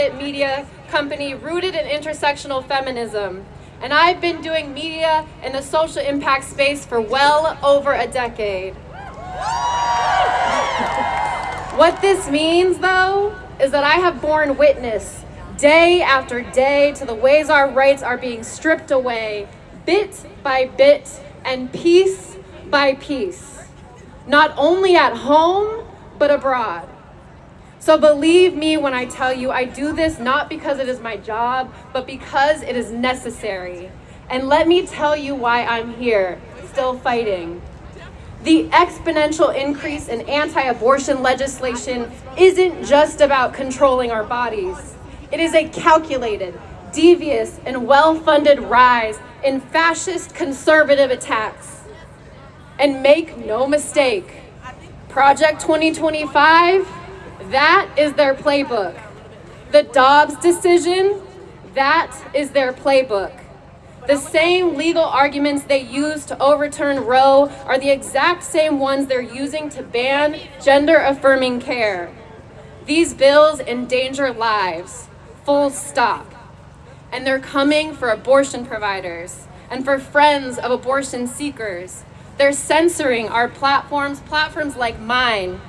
private media company rooted in intersectional feminism. And I've been doing media in the social impact space for well over a decade. What this means, though, is that I have borne witness day after day to the ways our rights are being stripped away, bit by bit and piece by piece, not only at home, but abroad. So believe me when I tell you I do this not because it is my job, but because it is necessary. And let me tell you why I'm here, still fighting. The exponential increase in anti-abortion legislation isn't just about controlling our bodies. It is a calculated, devious, and well-funded rise in fascist conservative attacks. And make no mistake, Project 2025, that is their playbook. The Dobbs decision, that is their playbook. The same legal arguments they used to overturn Roe are the exact same ones they're using to ban gender-affirming care. These bills endanger lives, full stop. And they're coming for abortion providers and for friends of abortion seekers. They're censoring our platforms like mine,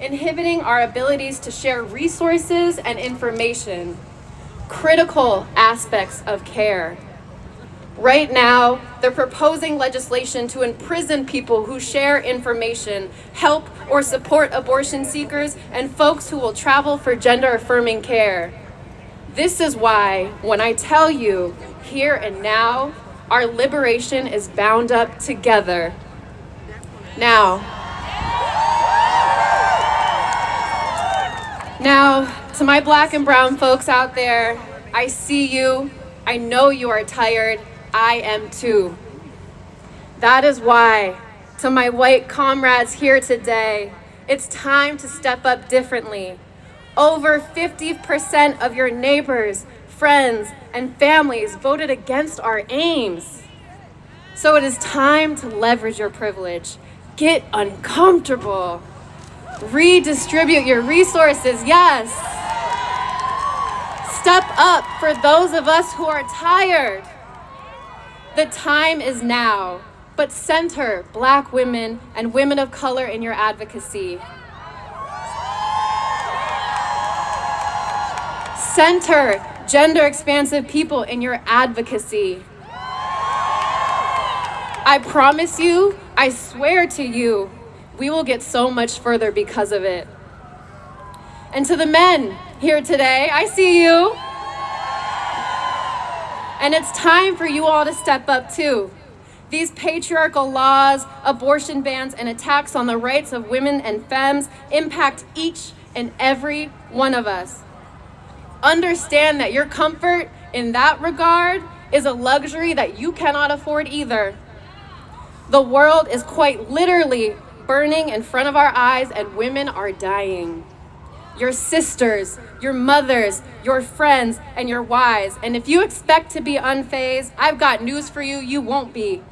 inhibiting our abilities to share resources and information, critical aspects of care. Right now, they're proposing legislation to imprison people who share information, help or support abortion seekers, and folks who will travel for gender-affirming care. This is why, when I tell you, here and now, our liberation is bound up together. Now, to my Black and brown folks out there, I see you, I know you are tired, I am too. That is why, to my white comrades here today, it's time to step up differently. Over 50% of your neighbors, friends, and families voted against our aims. So it is time to leverage your privilege. Get uncomfortable. Redistribute your resources, yes. Step up for those of us who are tired. The time is now, but center Black women and women of color in your advocacy. Center gender-expansive people in your advocacy. I promise you, I swear to you, we will get so much further because of it. And to the men here today, I see you. And it's time for you all to step up too. These patriarchal laws, abortion bans, and attacks on the rights of women and femmes impact each and every one of us. Understand that your comfort in that regard is a luxury that you cannot afford either. The world is quite literally burning in front of our eyes and women are dying. Your sisters, your mothers, your friends, and your wives. And if you expect to be unfazed, I've got news for you, you won't be.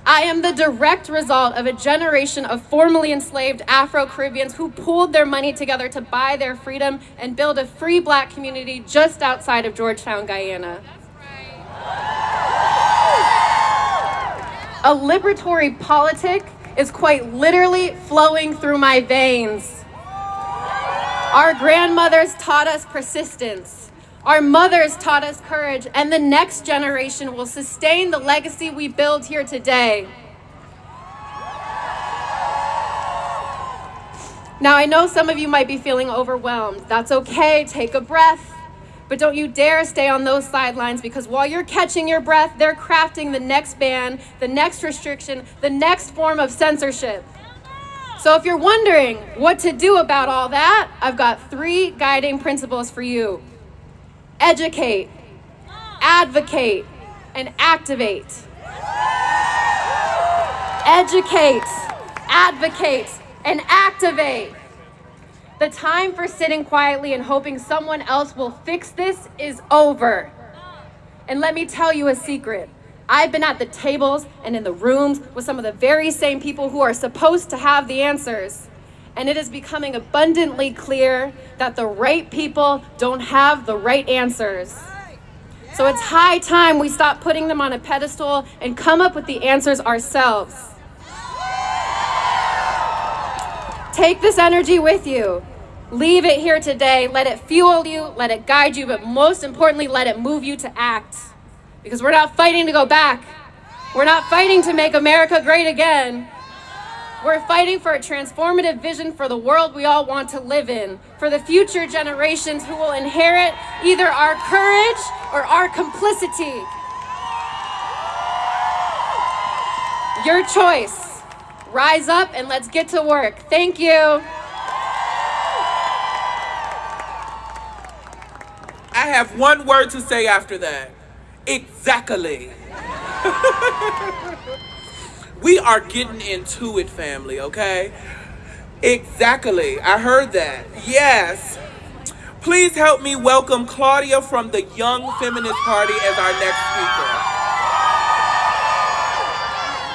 I am the direct result of a generation of formerly enslaved Afro-Caribbeans who pooled their money together to buy their freedom and build a free Black community just outside of Georgetown, Guyana. A liberatory politic is quite literally flowing through my veins. Our grandmothers taught us persistence. Our mothers taught us courage, and the next generation will sustain the legacy we build here today. Now, I know some of you might be feeling overwhelmed. That's okay, take a breath. But don't you dare stay on those sidelines, because while you're catching your breath, they're crafting the next ban, the next restriction, the next form of censorship. So if you're wondering what to do about all that, I've got 3 guiding principles for you. Educate, advocate, and activate. Educate, advocate, and activate. The time for sitting quietly and hoping someone else will fix this is over. And let me tell you a secret. I've been at the tables and in the rooms with some of the very same people who are supposed to have the answers. and it is becoming abundantly clear that the right people don't have the right answers. So it's high time we stop putting them on a pedestal and come up with the answers ourselves. Take this energy with you. Leave it here today. Let it fuel you, let it guide you, but most importantly, let it move you to act. Because we're not fighting to go back. We're not fighting to make America great again. We're fighting for a transformative vision for the world we all want to live in, for the future generations who will inherit either our courage or our complicity. Your choice. Rise up and let's get to work. Thank you. I have one word to say after that. Exactly. We are getting into it, family, okay? Exactly. I heard that. Yes. Please help me welcome Claudia from the Young Feminist Party as our next speaker.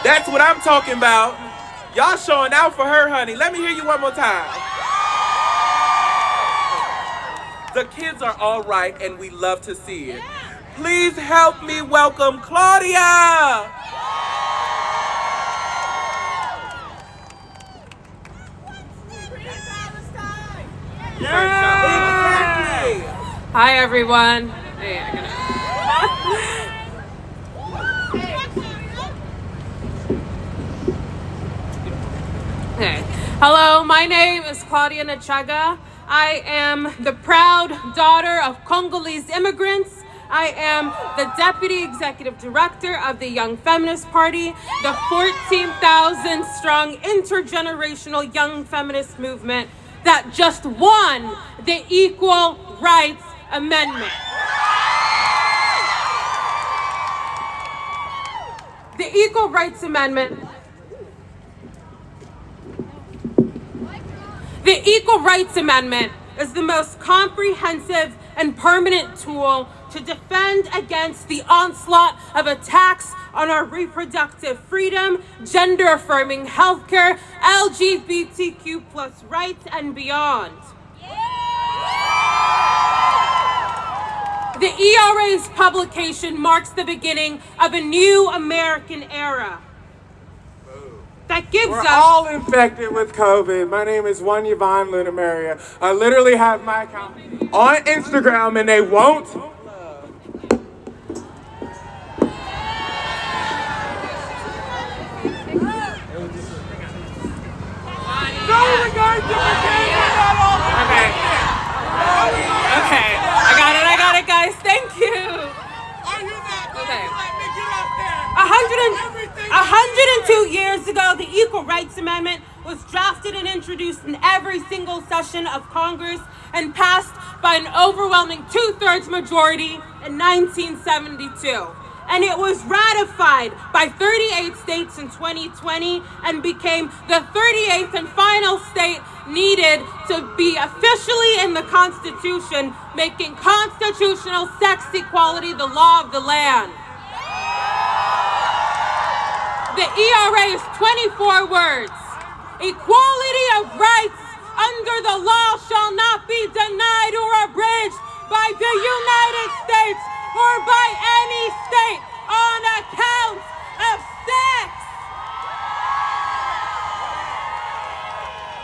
That's what I'm talking about. Y'all showing out for her, honey. Let me hear you one more time. The kids are all right, and we love to see it. Please help me welcome Claudia. Exactly. Hi, everyone. Hey, Hey. Hello, my name is Claudia Nachaga. I am the proud daughter of Congolese immigrants. I am the Deputy Executive Director of the Young Feminist Party, the 14,000 strong intergenerational young feminist movement that just won the Equal Rights Amendment. The Equal Rights Amendment. The Equal Rights Amendment is the most comprehensive and permanent tool to defend against the onslaught of attacks on our reproductive freedom, gender-affirming healthcare, LGBTQ+ rights, and beyond. The ERA's publication marks the beginning of a new American era that gives We're us... all infected with COVID. My name is One Yvonne Lunamaria. I literally have my account on Instagram and they won't. Okay, I got it, guys. Thank you. Okay. 102 years ago, the Equal Rights Amendment was drafted and introduced in every single session of Congress and passed by an overwhelming 2/3 majority in 1972. And it was ratified by 38 states in 2020 and became the 38th and final state needed to be officially in the Constitution, making constitutional sex equality the law of the land. The ERA is 24 words. Equality of rights under the law shall not be denied or abridged by the United States or by any state on account of sex.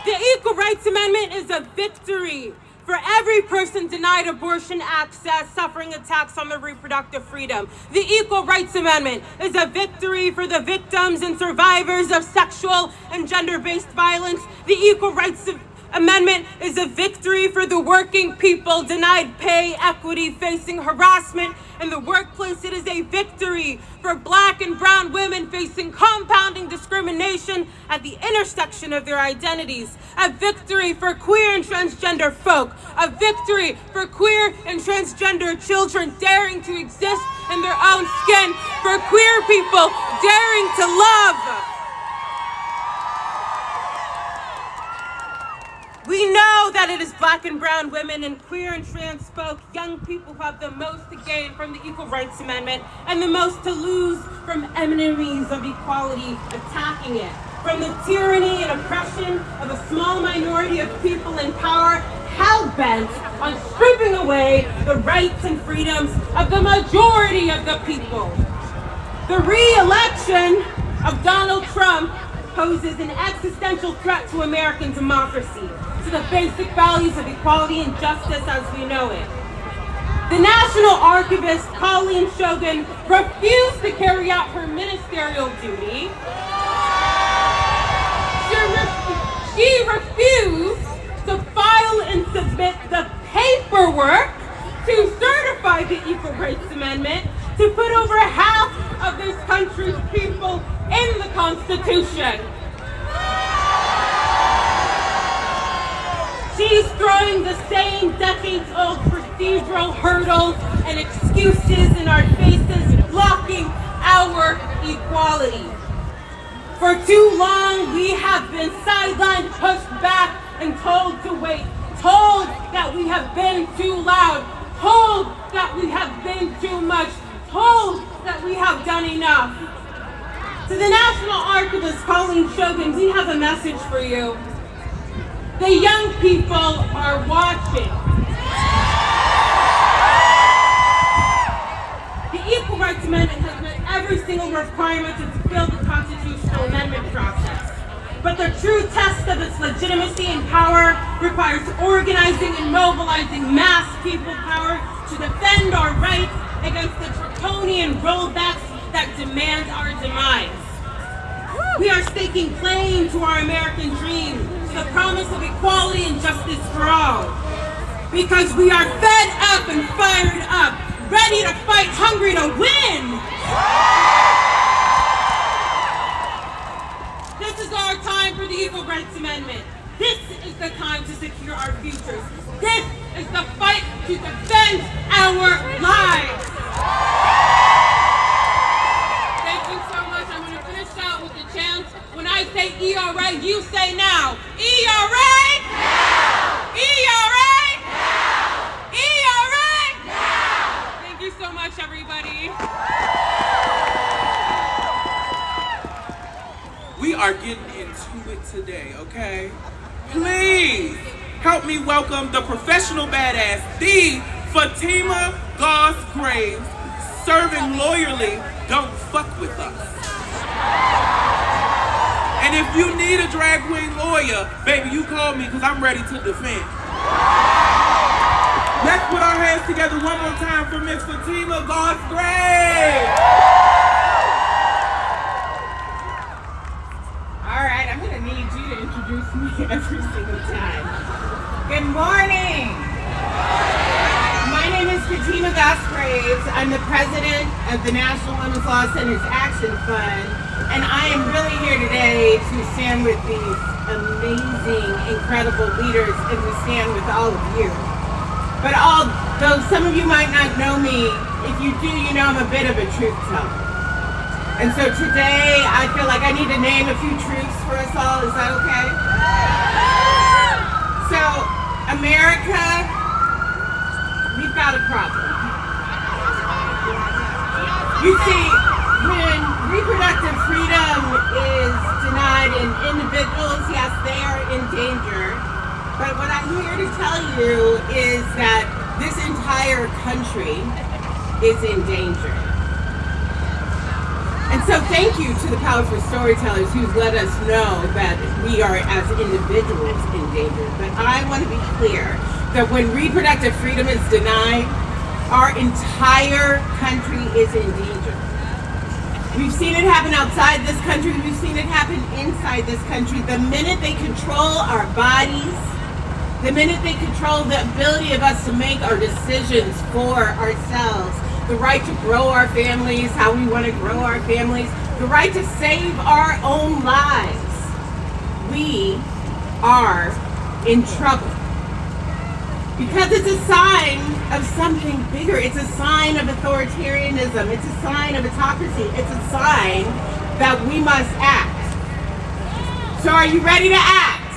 The Equal Rights Amendment is a victory for every person denied abortion access, suffering attacks on their reproductive freedom. The Equal Rights Amendment is a victory for the victims and survivors of sexual and gender-based violence. The Equal Rights Amendment is a victory for the working people denied pay equity, facing harassment in the workplace. It is a victory for Black and brown women facing compounding discrimination at the intersection of their identities. A victory for queer and transgender folk. A victory for queer and transgender children daring to exist in their own skin. For queer people daring to love. We know that it is Black and brown women and queer and trans folk, young people who have the most to gain from the Equal Rights Amendment and the most to lose from enemies of equality attacking it. from the tyranny and oppression of a small minority of people in power, hell-bent on stripping away the rights and freedoms of the majority of the people. The re-election of Donald Trump poses an existential threat to American democracy, to the basic values of equality and justice as we know it. The National Archivist, Colleen Shogan, refused to carry out her ministerial duty. She refused to file and submit the paperwork to certify the Equal Rights Amendment to put over half of this country's people in the Constitution. She's throwing the same decades-old procedural hurdles and excuses in our faces, blocking our equality. For too long, we have been sidelined, pushed back, and told to wait, told that we have been too loud, told that we have been too much, told that we have done enough. To the National Archivist, Colleen Shogan, we have a message for you. The young people are watching. The Equal Rights Amendment has met every single requirement to fulfill the constitutional amendment process. But the true test of its legitimacy and power requires organizing and mobilizing mass people power to defend our rights against the draconian rollbacks that demand our demise. We are staking claim to our American dream, to the promise of equality and justice for all. Because we are fed up and fired up, ready to fight, hungry to win. This is our time for the Equal Rights Amendment. This is the time to secure our futures. This is the fight to defend our lives. Thank you so much. I'm going to finish out with the chant. When I say ERA, you say now. ERA! Now! ERA! Now! ERA! Now! Thank you so much, everybody. We are getting into it today, okay? Please help me welcome the professional badass, the Fatima Goss Graves, serving loyally, don't fuck with us. And if you need a drag queen lawyer, baby, you call me because I'm ready to defend. Let's put our hands together one more time for Miss Fatima Goss Graves. All right, I'm going to need you to introduce me every single time. Good morning. My name is Fatima Goss Graves. I'm the president of the National Women's Law Center's Action Fund, and I am really here today to stand with these amazing, incredible leaders and to stand with all of you. But although some of you might not know me, if you do, you know I'm a bit of a truth teller. And so today, I feel like I need to name a few truths for us all. Is that okay? So, America, we've got a problem. You see, when reproductive freedom is denied in individuals, yes, they are in danger. But what I'm here to tell you is that this entire country is in danger. And so thank you to the powerful storytellers who've let us know that we are as individuals in danger. But I want to be clear that when reproductive freedom is denied, our entire country is in danger. We've seen it happen outside this country. We've seen it happen inside this country. The minute they control our bodies, the minute they control the ability of us to make our decisions for ourselves, the right to grow our families, how we want to grow our families, the right to save our own lives, we are in trouble. Because it's a sign of something bigger. It's a sign of authoritarianism. It's a sign of autocracy. It's a sign that we must act. So are you ready to act?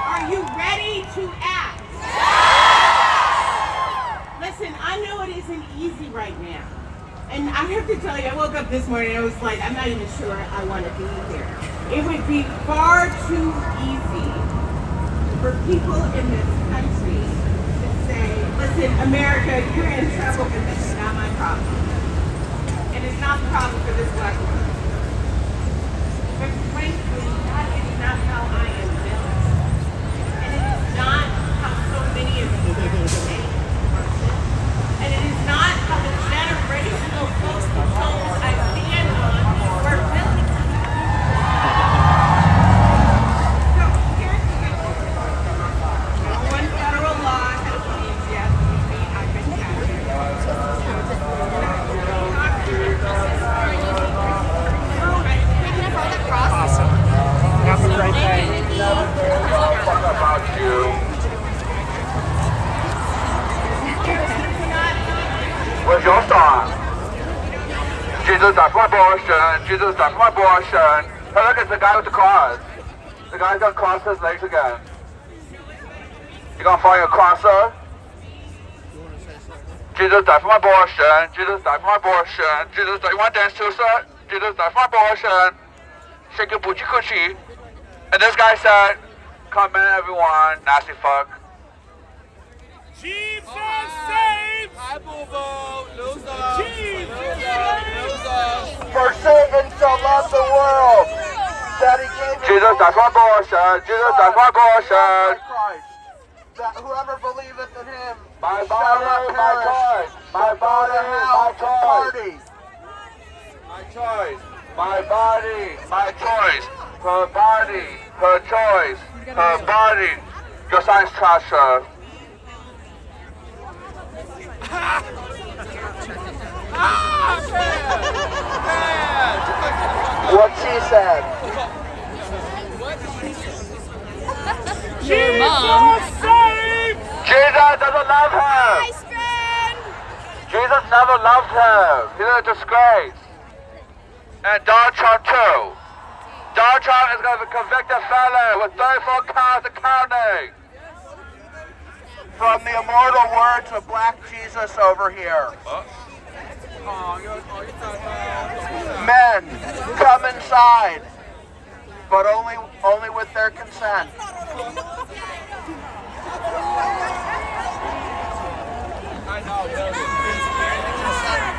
Are you ready to act? Listen, I know it isn't easy right now. And I have to tell you, I woke up this morning and I was like, I'm not even sure I want to be here. It would be far too easy for people in this country to say, listen, America, you're in trouble, but this is not my problem. And it's not the problem for this black woman. But frankly, that is not how I am built. And it is not how so many of you here today are built. And it is not how the generational folks whose homes I stand on were built. So here's the good news. One federal law has changed, yes, I've been captured. Awesome. Have a great day. About you. Where's your song? Jesus died for abortion. Jesus died for abortion. Hey, look, it's the guy with the cross. The guy's gonna cross his legs again. You gonna find a crosser? Jesus died for abortion. Jesus died for abortion. Jesus died. You want to dance too, sir? Jesus died for abortion. Shake your boochie coochie. And this guy said, come in, everyone. Nasty fuck. Jesus saves! Hi, boo-boo. Loser. Jesus saves! For Satan so loved the world that he gave Jesus died for abortion. Jesus died for abortion. Christ, that whoever believeth in him my body, my choice. My body, my choice. My choice. My body, my choice. Her body, her choice. Her body. Your science trash, sir. What she said. Your mom. Jesus doesn't love him. Jesus never loved him. He's a disgrace. And Donald Trump too. Donald Trump is going to be a convicted felon with 34 counts and counting. From the immortal words of Black Jesus over here. Men, come inside, but only with their consent.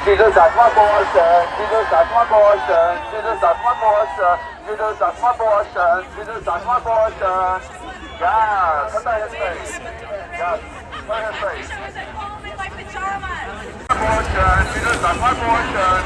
Jesus died for abortion. Jesus died for abortion. Jesus died for abortion. Jesus died for abortion. Jesus died for abortion. Yeah, come down his face. Yeah, come down his face. Abortion. Jesus died for abortion.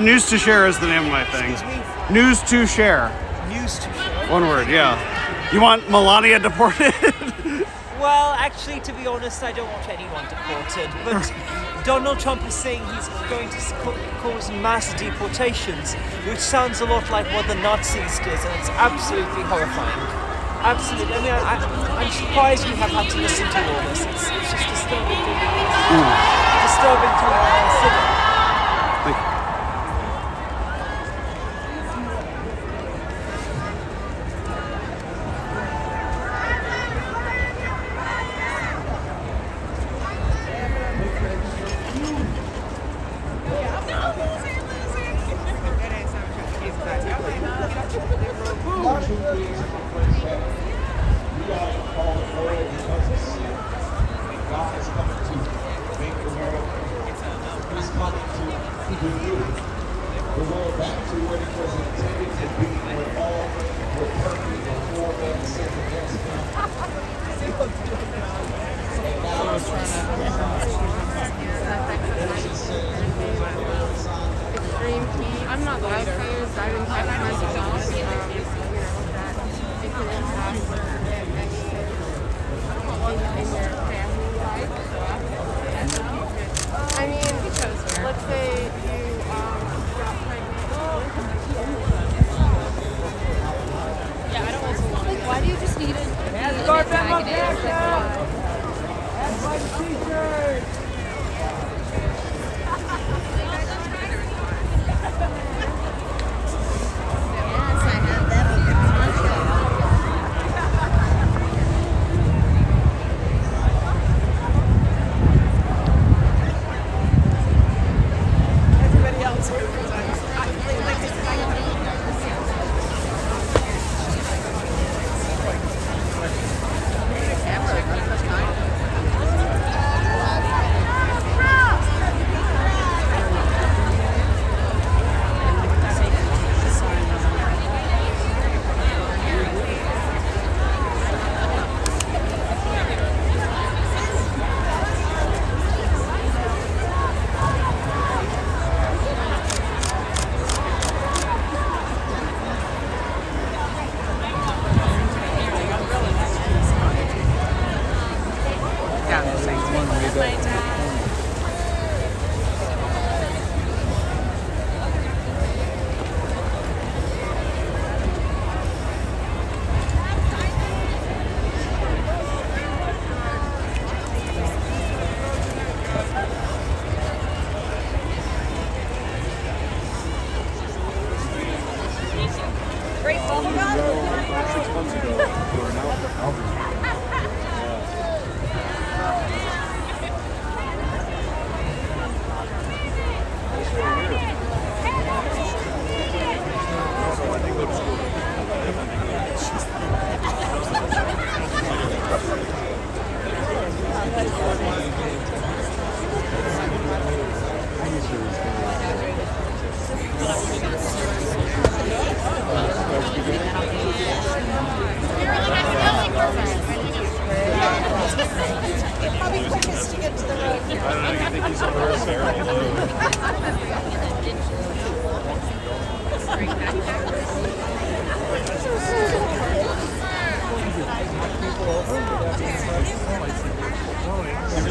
News to Share is the name of my thing. Excuse me? News to Share. News to share. One word, yeah. You want Melania deported? Well, actually, to be honest, I don't want anyone deported. But Donald Trump is saying he's going to cause mass deportations, which sounds a lot like what the Nazis did, and it's absolutely horrifying. Absolutely. I mean, I'm surprised we have had to listen to all this. It's just disturbing to consider. Thank you. I'm not wildfires driving past myself. If it impacts in your family life. I mean, let's say you got pregnant. Yeah, I don't also want. Like, why do you just need it?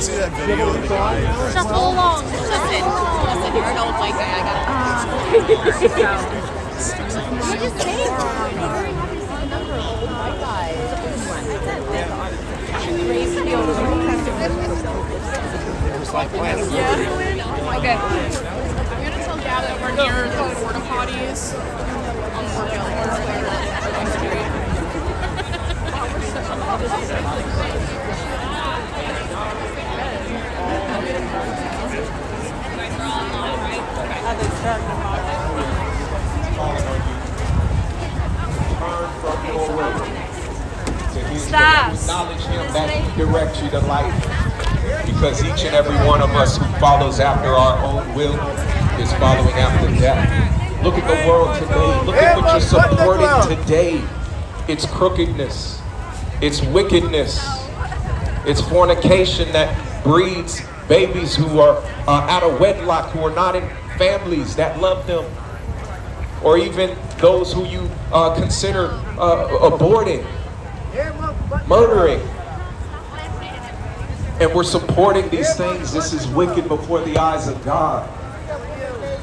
Just hold on. Listen, you're an old white guy. I got it. I'm just saying. You're very happy to see the number of old white guys. Yeah. Okay. I'm gonna tell Dad that we're near the porta potties. Stop. Acknowledge him that he directs you to life. Because each and every one of us who follows after our own will is following after death. Look at the world today. Look at what you're supporting today. It's crookedness. It's wickedness. It's fornication that breeds babies who are out of wedlock, who are not in families that love them, or even those who you consider aborting, murdering. And we're supporting these things. This is wicked before the eyes of God.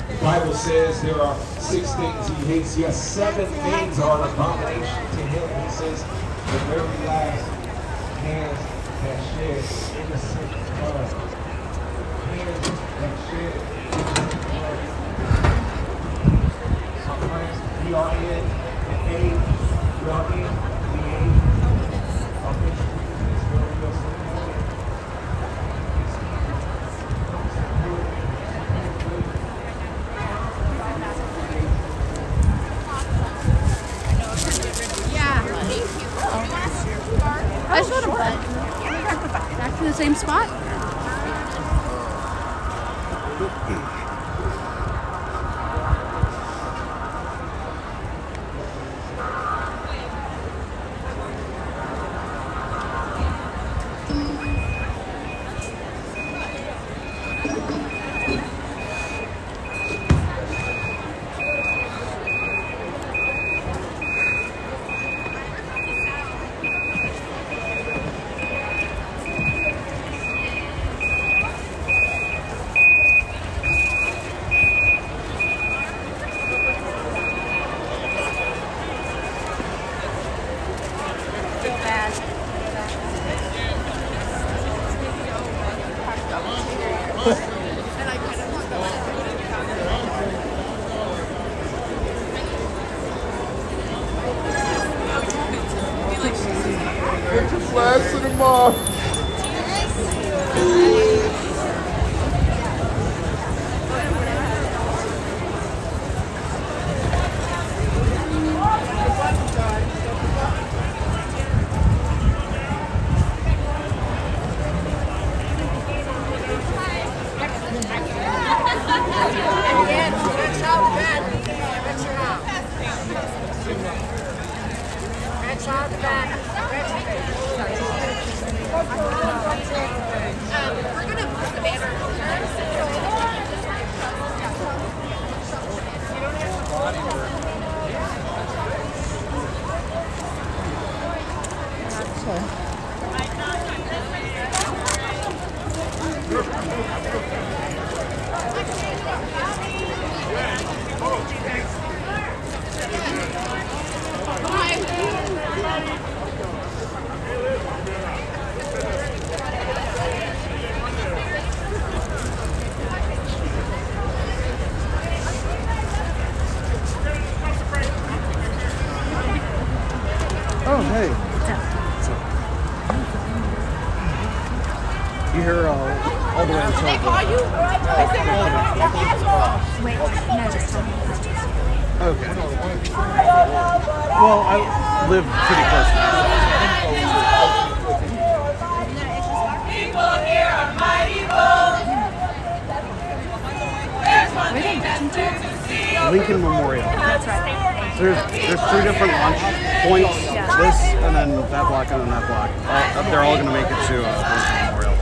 The Bible says there are 6 things he hates. Yes, 7 things are an abomination to him. He says the very last, hands that shed innocent blood. Hands that shed innocent blood. My friends, we are in the age, we are in the age of which is very I showed him back to the same spot. Flash to the mall. Oh, hey. You hear all the way until Wait, no, just tell me. Okay. Well, I live pretty close to People here are mighty bold. Where are they getting to? Lincoln Memorial. That's right. There's 3 different launch points. This, and then that block, and then that block. They're all going to make it to Lincoln Memorial.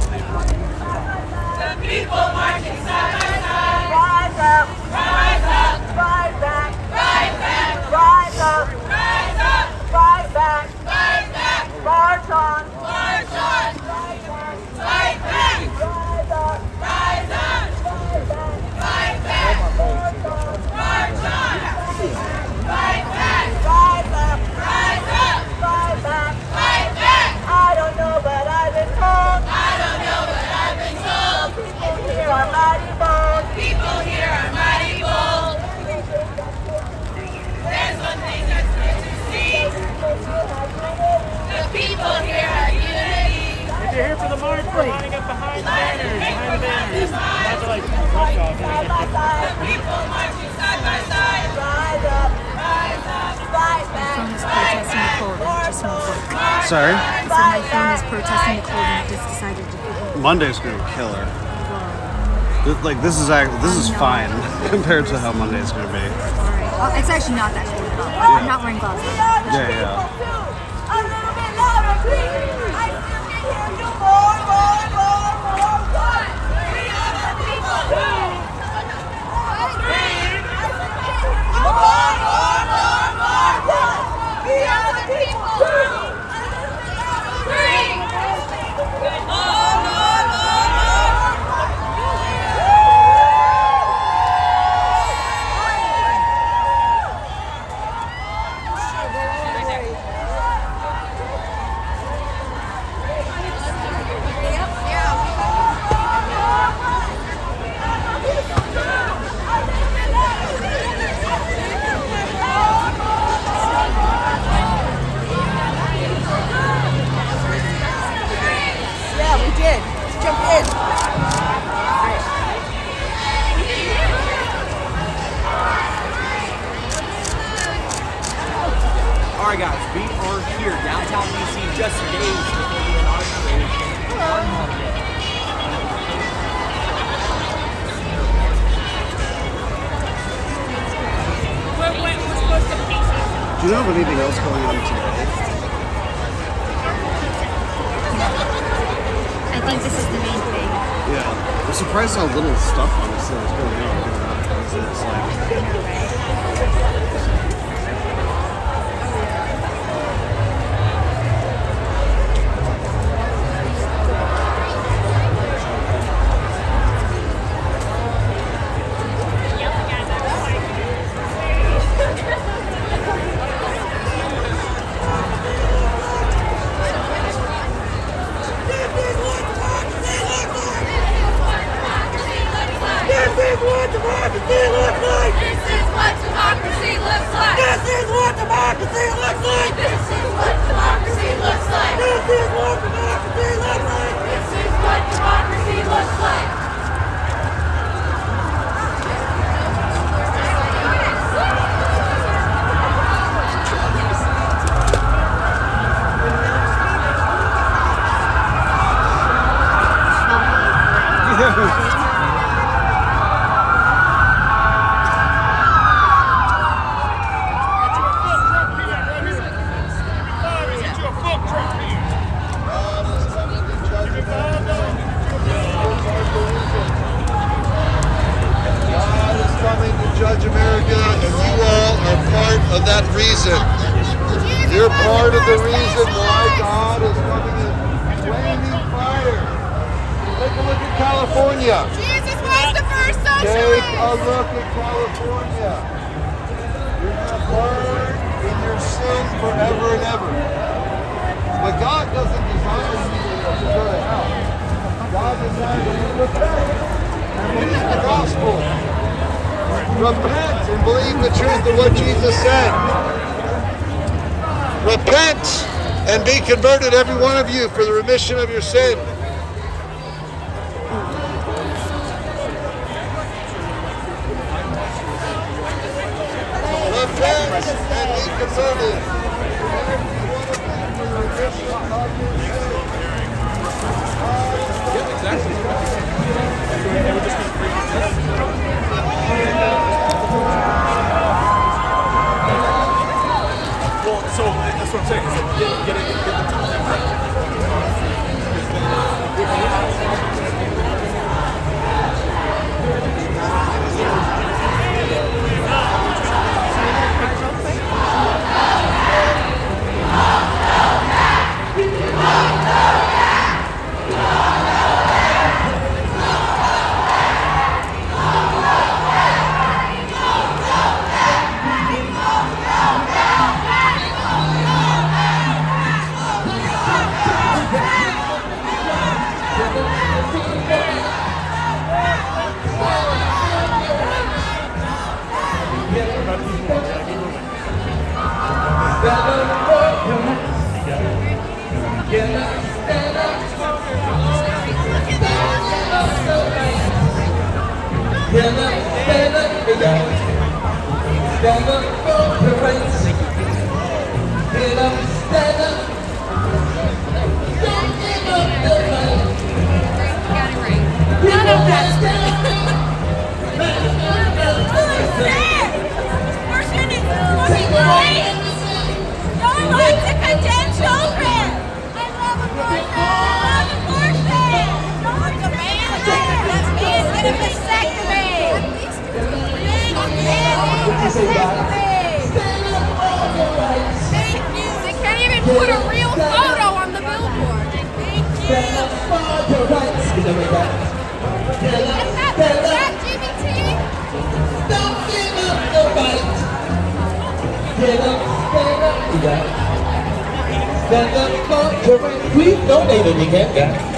The people marching side by side. Rise up. Rise up. Rise back. Rise back. Rise up. Rise up. Rise back. Rise back. March on. March on. Rise back. Rise back. Rise up. Rise up. Rise back. Rise back. March on. Rise back. Rise up. Rise up. Rise back. Rise back. I don't know, but I've been told. I don't know, but I've been told. People here are mighty bold. People here are mighty bold. There's one thing that's good to see. The people here are unity. If you're here for the march, we're lining up behind the banners. Behind the banners. Not to like rush off. The people marching side by side. Rise up. Rise up. Rise back. My phone is protesting the cold and it just won't work. Sorry? I said my phone is protesting the cold and it just decided to go. Monday's going to be killer. This is fine compared to how Monday's going to be. Alright. Well, it's actually not that cold at all. I'm not wearing gloves. Yeah. A little bit louder, please. I still can hear you more. We are the people. here, downtown DC, just days before the inauguration on Monday. Do you know of anything else going on today? I think this is the main thing. Yeah. I'm surprised how little stuff honestly is going on. It's Judge America, and you all are part of that reason. You're part of the reason why God is coming in flaming fire. Take a look at California. Jesus was the first socialist. Take a look at California. You're going to burn in your sin forever and ever. But God doesn't desire you to go to hell. God desires you to repent and believe the gospel. Repent and believe the truth of what Jesus said. Repent and be converted, every one of you, for the remission of your sin. Repent and be converted. Yeah, exactly. Well, so that's what I'm saying. So get They can't even put a real photo on the billboard. Stand up for your rights. Please donate if you can.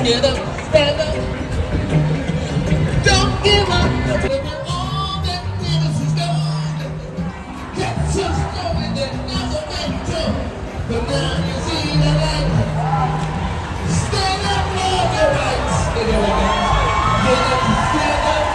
Get up, stand up. Don't give up. All that glitters is gold. That's just going that never went to. But now you see the light. Stand up for your rights. Get up, stand up.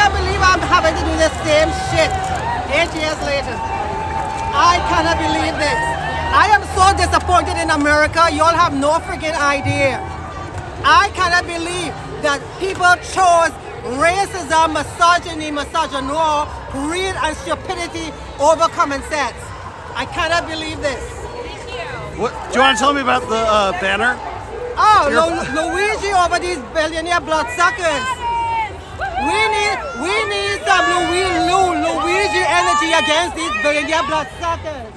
can't believe I'm having to do the same shit 8 years later. I cannot believe this. I am so disappointed in America. Y'all have no freaking idea. I cannot believe that people chose racism, misogyny, misogynoir, greed, and stupidity over common sense. I cannot believe this. What? Do you want to tell me about the banner? Oh, Luigi over these billionaire bloodsuckers. We need some Luigi energy against these billionaire bloodsuckers.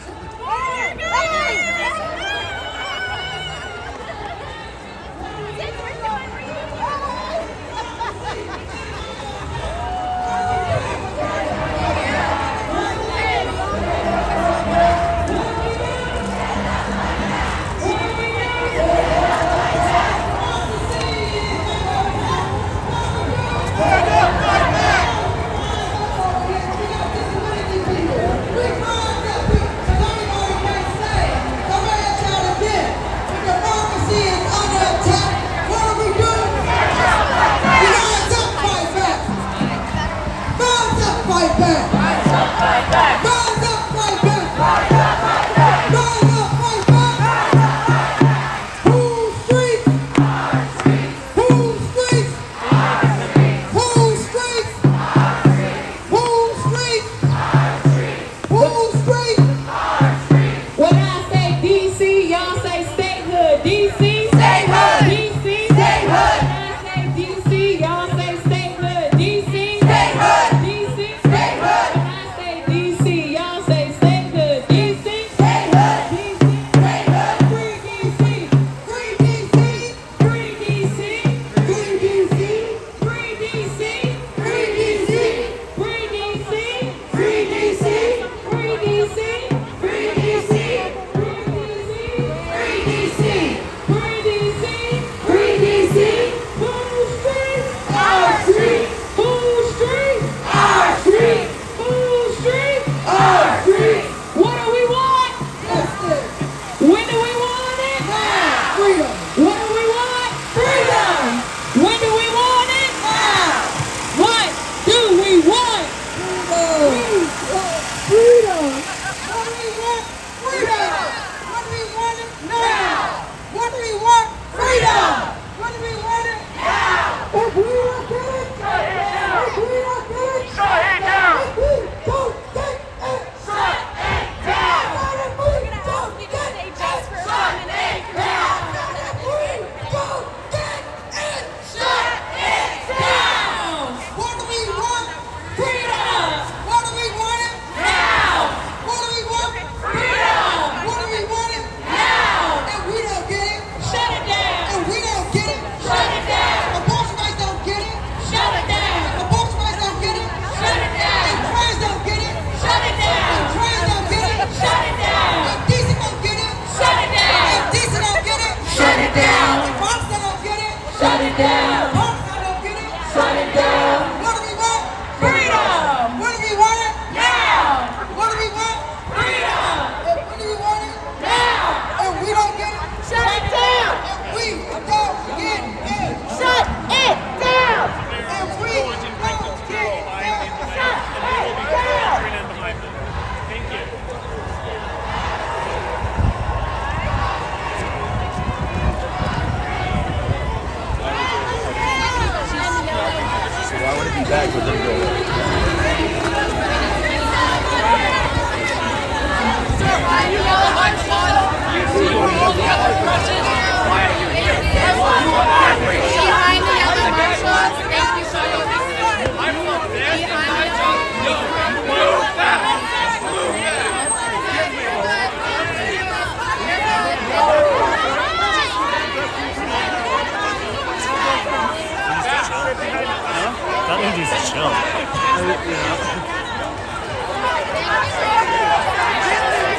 That dude needs to chill.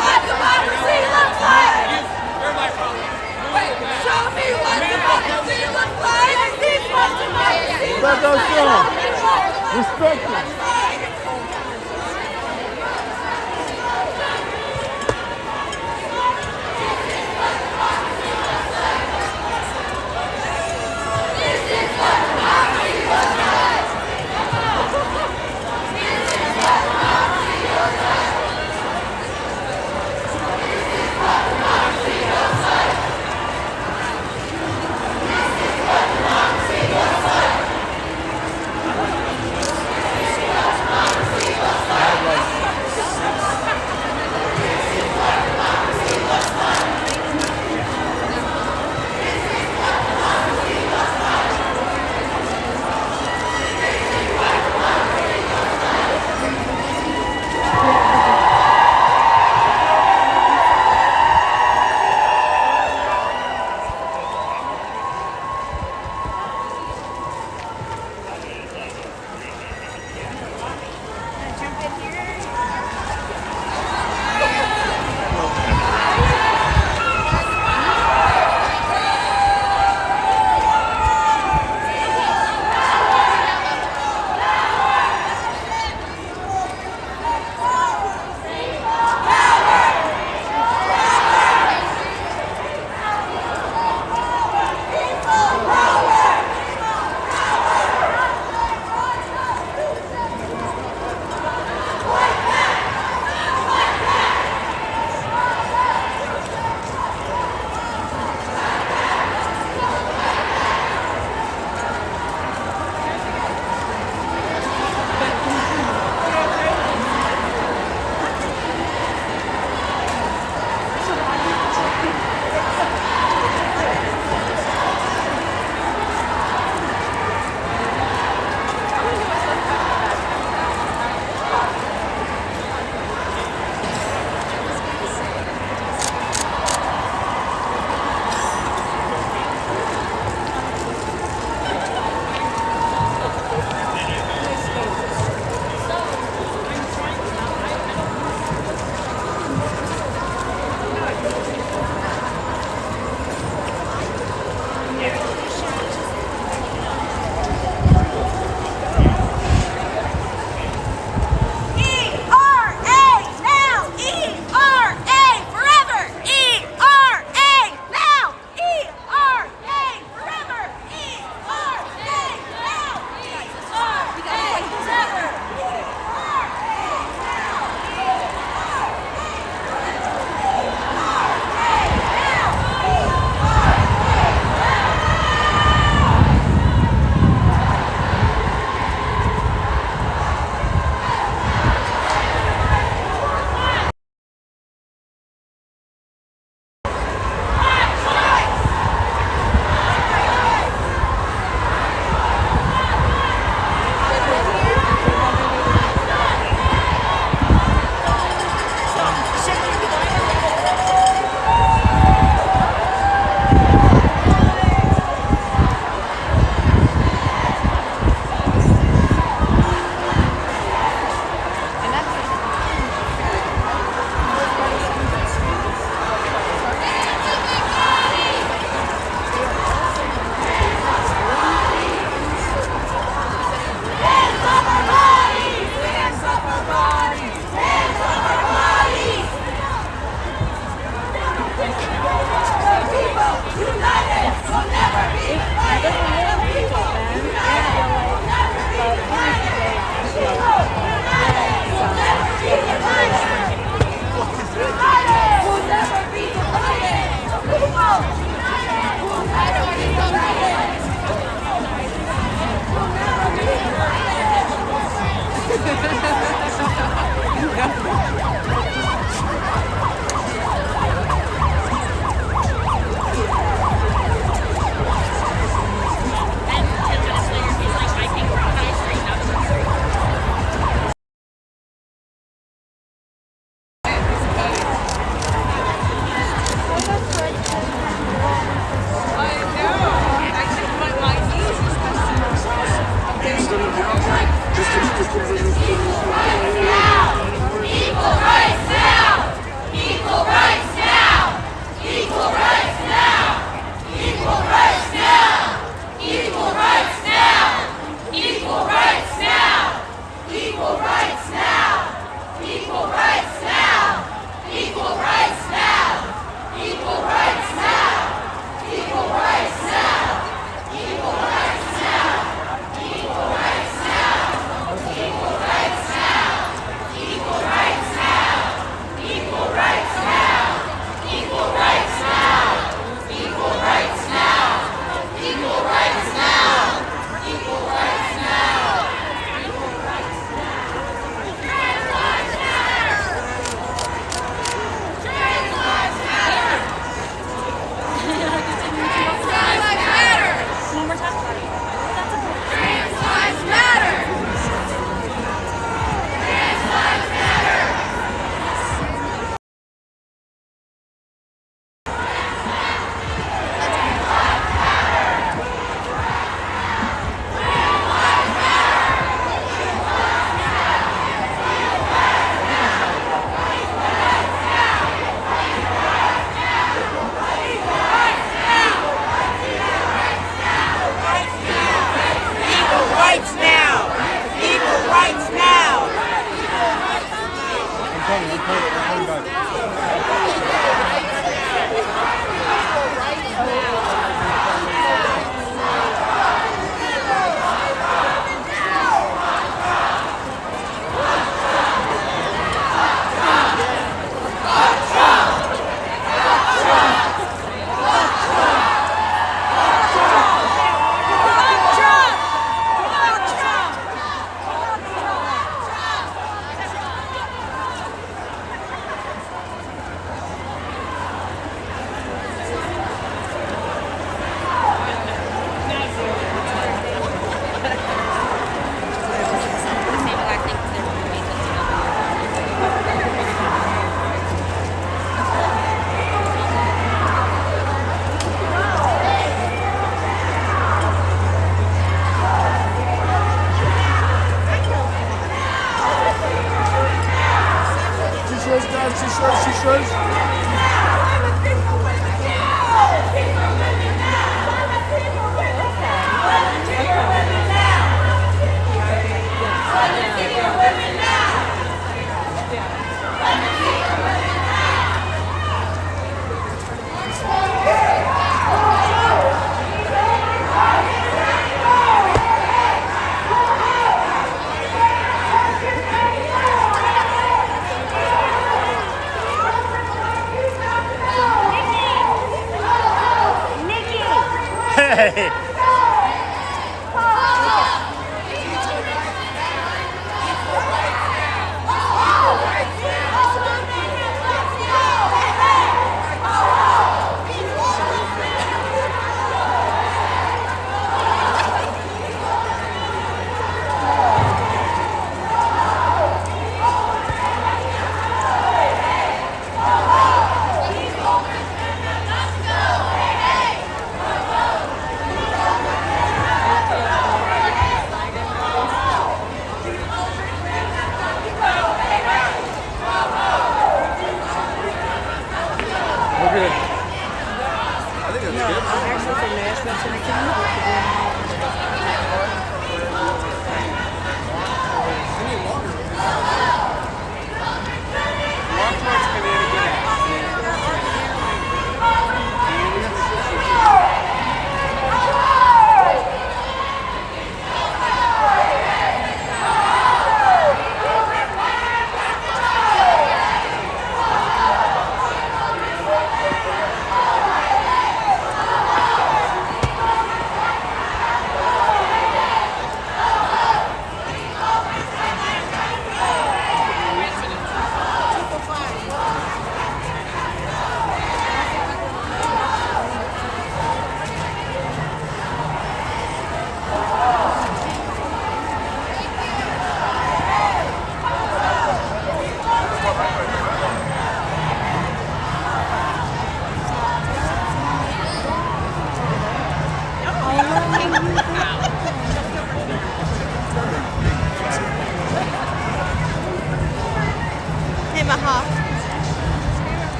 What democracy looks like! Wait, show me what democracy looks like! This is what democracy looks like! Respect it.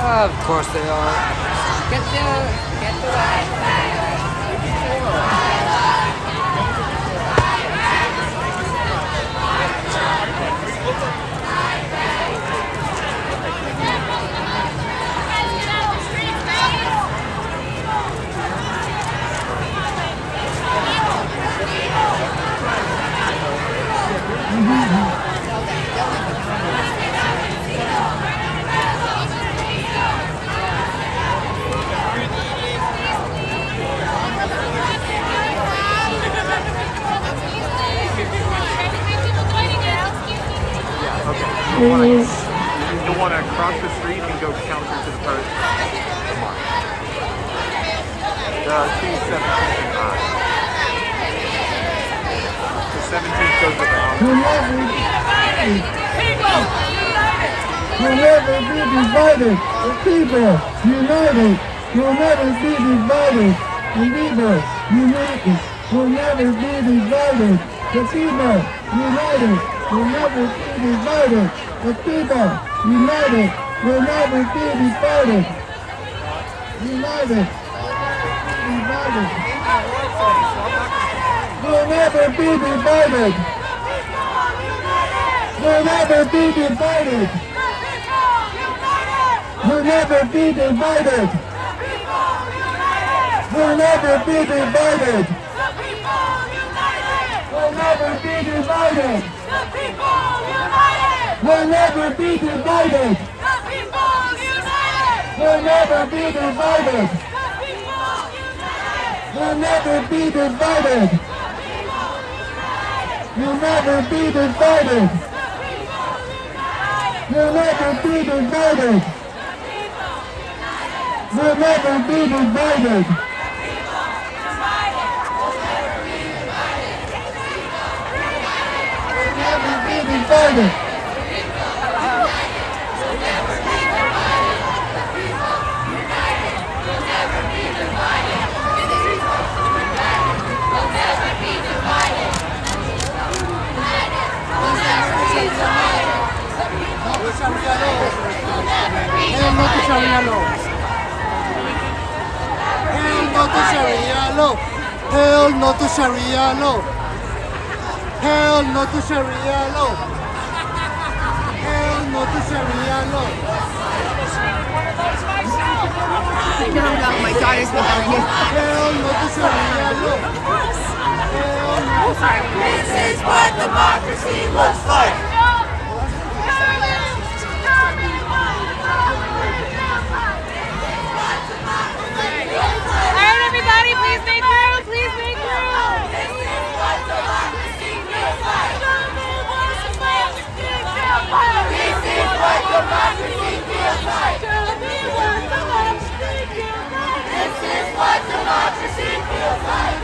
Of course they are. Get the You'll want to cross the street and go counter to the first mark. The 217 I. The 17th goes with the house. You'll never be divided. The people united. You'll never be divided. The people united. You'll never be divided. The people united. You'll never be divided. The people united. You'll never be divided. United. Divided. You'll never be divided. You'll never be divided. You'll never be divided. You'll never be divided. We'll never be divided. We'll never be divided. We'll never be divided. We'll never be divided. You'll never be divided. You'll never be divided. We'll never be divided. Divided. Hell no to Sharia law. Hell no to Sharia law. Hell no to Sharia law. Hell no to Sharia law. Hell no to Sharia law. No, my daughter's behind you. Hell no to Sharia law. This is what democracy looks like. Alright, everybody, please make room. Please make room. This is what democracy feels like. This is what democracy feels like. This is what democracy feels like.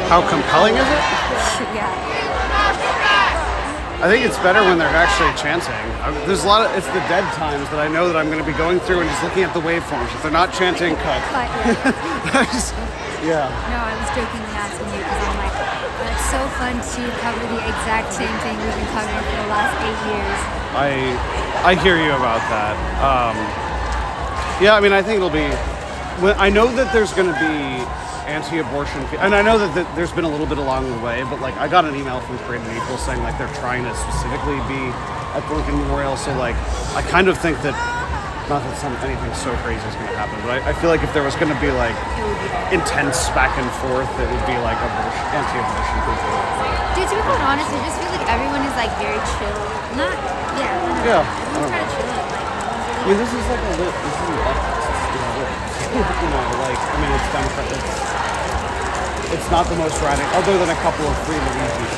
How compelling is it? Yeah. I think it's better when they're actually chanting. There's a lot of, it's the dead times that I know that I'm going to be going through and just looking at the waveforms. If they're not chanting, cut. Yeah. No, I was jokingly asking you because I'm like, that's so fun to cover the exact same thing we've been covering for the last 8 years. I hear you about that. Yeah, I mean, I think it'll be. I know that there's going to be anti-abortion, and I know that there's been a little bit along the way, but like I got an email from Creative Equal saying like they're trying to specifically be at the Lincoln Memorial. So like I kind of think that not that anything so crazy is going to happen, but I feel like if there was going to be like intense back and forth, it would be like anti-abortion people. Dude, to be quite honest, I just feel like everyone is like very chill. Not, yeah. Yeah. Everyone's kind of chill. Like, I mean, this is like this is an you know, like, I mean, it's Democrat. It's not the most radical, other than a couple of free Luigi.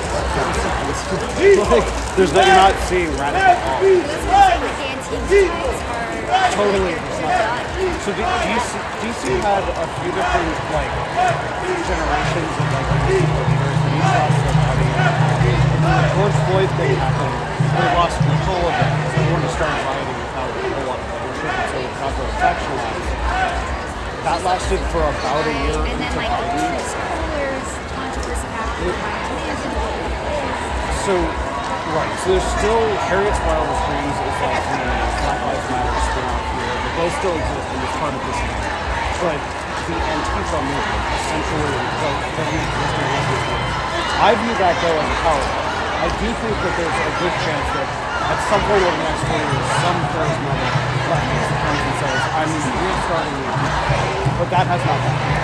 Like, you're not seeing radical at all. Totally. So DC had a few different like generations of like political leaders, and each lost their party. The George Floyd thing happened. They lost control of it because everyone just started rioting without a whole lot of leadership, and so it got very factionalized. That lasted for about a year. And then like the schoolers controversy happened. So, right. So there's still Harriet's Wildest Dreams is like the Black Lives Matter spin-off here, but those still exist and it's part of this event. But the Antifa movement, essentially, doesn't exist in the I view that though as a power. I do think that there's a good chance that at some point over the next 4 years, some charismatic leftists comes and says, I'm restarting the Antifa. But that has not happened.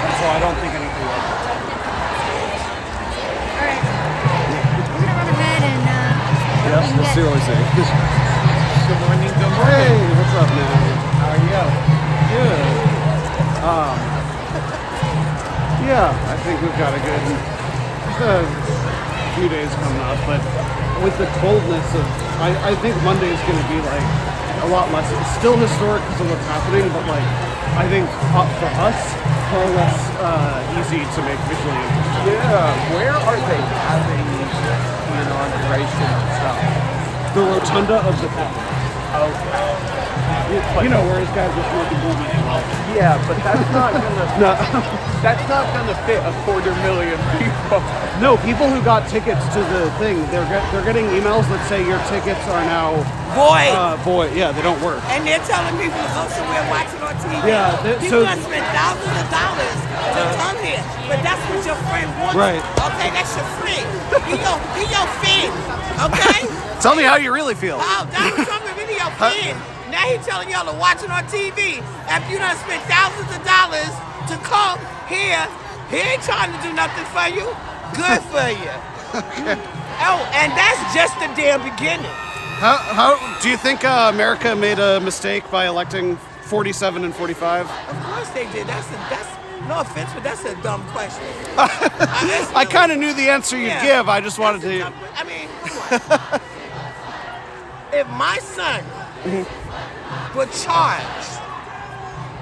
And so I don't think anything like that. Alright. We're gonna run ahead and yeah, let's see what we say. Good morning, good morning. Hey, what's up, man? How are you? Good. Yeah, I think we've got a good few days coming up, but with the coldness of, I think Monday is going to be like a lot less. It's still historic because of what's happening, but like I think for us, far less easy to make visually interesting. Yeah, where are they having the inauguration and stuff? The rotunda of the Capitol. Okay. You know, where these guys are smoking movement. Yeah, but that's not gonna. No. That's not gonna fit 250,000 people. No, people who got tickets to the thing, they're getting emails that say your tickets are now void. Yeah, they don't work. And they're telling people to go somewhere watching on TV. Yeah, people have spent thousands of dollars to come here, but that's what your friend wants. Right. Okay, that's your friend. He your friend. Okay. Tell me how you really feel. Oh, Donald Trump is really your friend. Now he's telling y'all to watch it on TV after you done spent thousands of dollars to come here. He ain't trying to do nothing for you. Good for you. Okay. Oh, and that's just the damn beginning. How do you think America made a mistake by electing 47 and 45? Of course they did. That's no offense, but that's a dumb question. I kind of knew the answer you'd give. I just wanted to. I mean, come on. If my son were charged,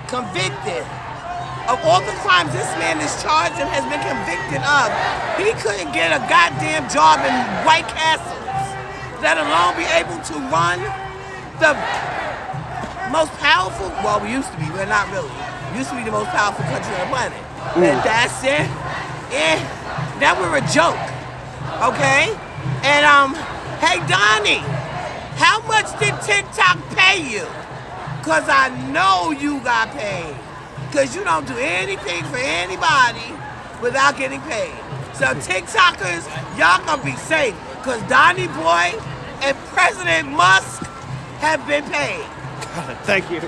convicted of all the crimes this man is charged and has been convicted of, he couldn't get a goddamn job in White Castles, let alone be able to run the most powerful, well, we used to be, we're not really. We used to be the most powerful country on the planet. And that's it. That we're a joke, okay? And, hey, Donnie, how much did TikTok pay you? Because I know you got paid. Because you don't do anything for anybody without getting paid. So TikTokers, y'all gonna be safe. Because Donnie Boy and President Musk have been paid. Got it. Thank you.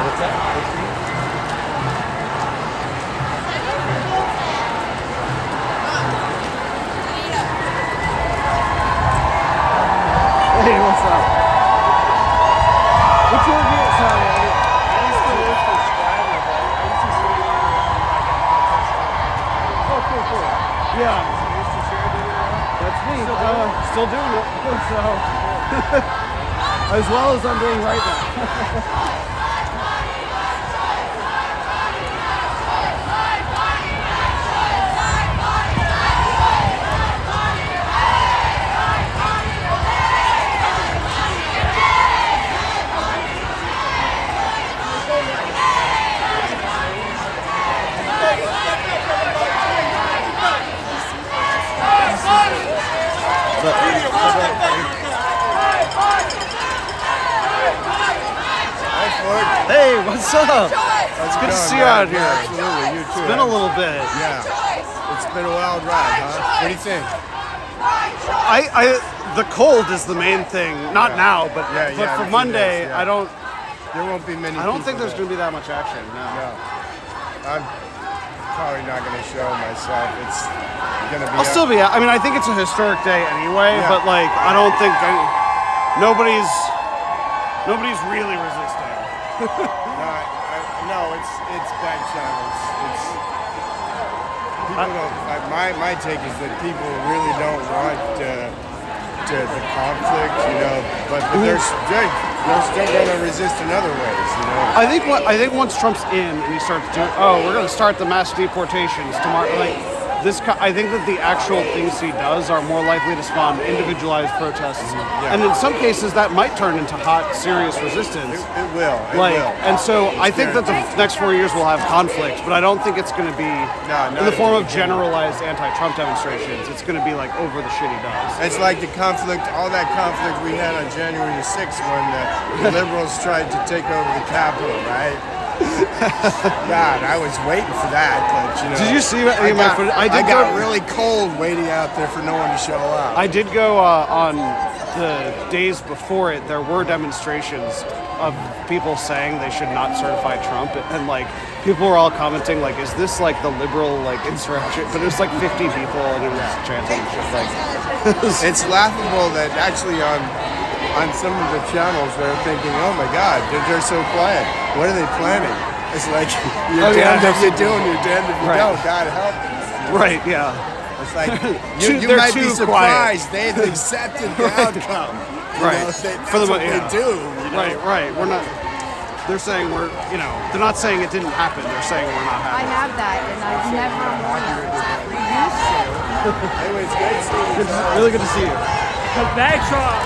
What's that? Hey, what's up? What's your name? Sorry, I used to work for Strider, but I used to see you on Oh, cool. Yeah. I used to share it. That's me. Still doing it. So, as well as I'm doing right now. Hey, what's up? It's good to see you out here. Absolutely, you too. It's been a little bit. Yeah, it's been a wild ride, huh? What do you think? The cold is the main thing. Not now, but for Monday, days, I don't. There won't be many. I don't think there's going to be that much action. No. I'm probably not going to show myself. It's going to be. I'll still be. I mean, I think it's a historic day anyway. Yeah. But like, I don't think nobody's really resisting. No, it's back channels. It's people don't. My take is that people really don't want the conflict, but they're still going to resist in other ways, I think once Trump's in and he starts doing, we're going to start the mass deportations tomorrow. Like I think that the actual things he does are more likely to spawn individualized protests, and in some cases that might turn into hot, serious resistance. It will. And so I think that the next 4 years will have conflict, but I don't think it's going to be in the form of generalized anti-Trump demonstrations. It's going to be like over the shit he does. It's like the conflict, all that conflict we had on January the 6th when the liberals tried to take over the Capitol, right? God, I was waiting for that, but Did you see any of my footage? I got really cold waiting out there for no one to show up. I did go on the days before it. There were demonstrations of people saying they should not certify Trump, and like people were all commenting like, "Is this like the liberal like insurrection?" But it was like 50 people, and it was chanting and shit. Like, it's laughable that actually on some of the channels they're thinking, "Oh my God, they're so quiet. What are they planning?" It's like you're damned if you do and you're damned if you don't. God help us. Right? Yeah. It's like you might be surprised they've accepted the outcome. For the what they do. Right. We're not. They're saying they're not saying it didn't happen. They're saying we're not I happy. have that, and I've never worn it. Anyway, it's good to see you. Really good to see you. The bag truck.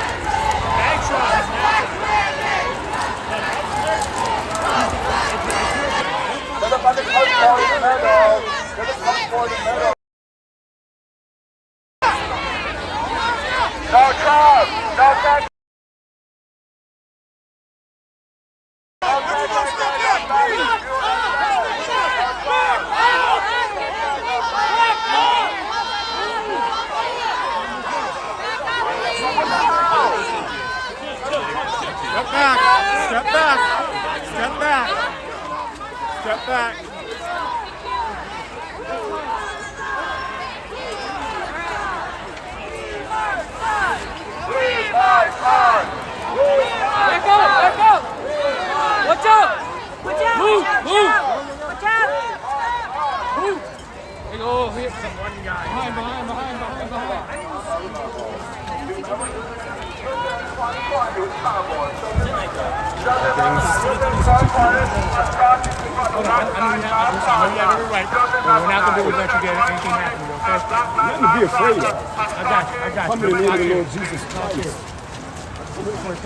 No Trump! No Trump! Step back. Step back. Step back. Step back. Back up! Watch out! Move! Watch out! Move! Oh, hit one guy. Behind. We're not going to let you get anything happen, okay? Nothing to be afraid of. I got you. Come in the name of the Lord Jesus Christ.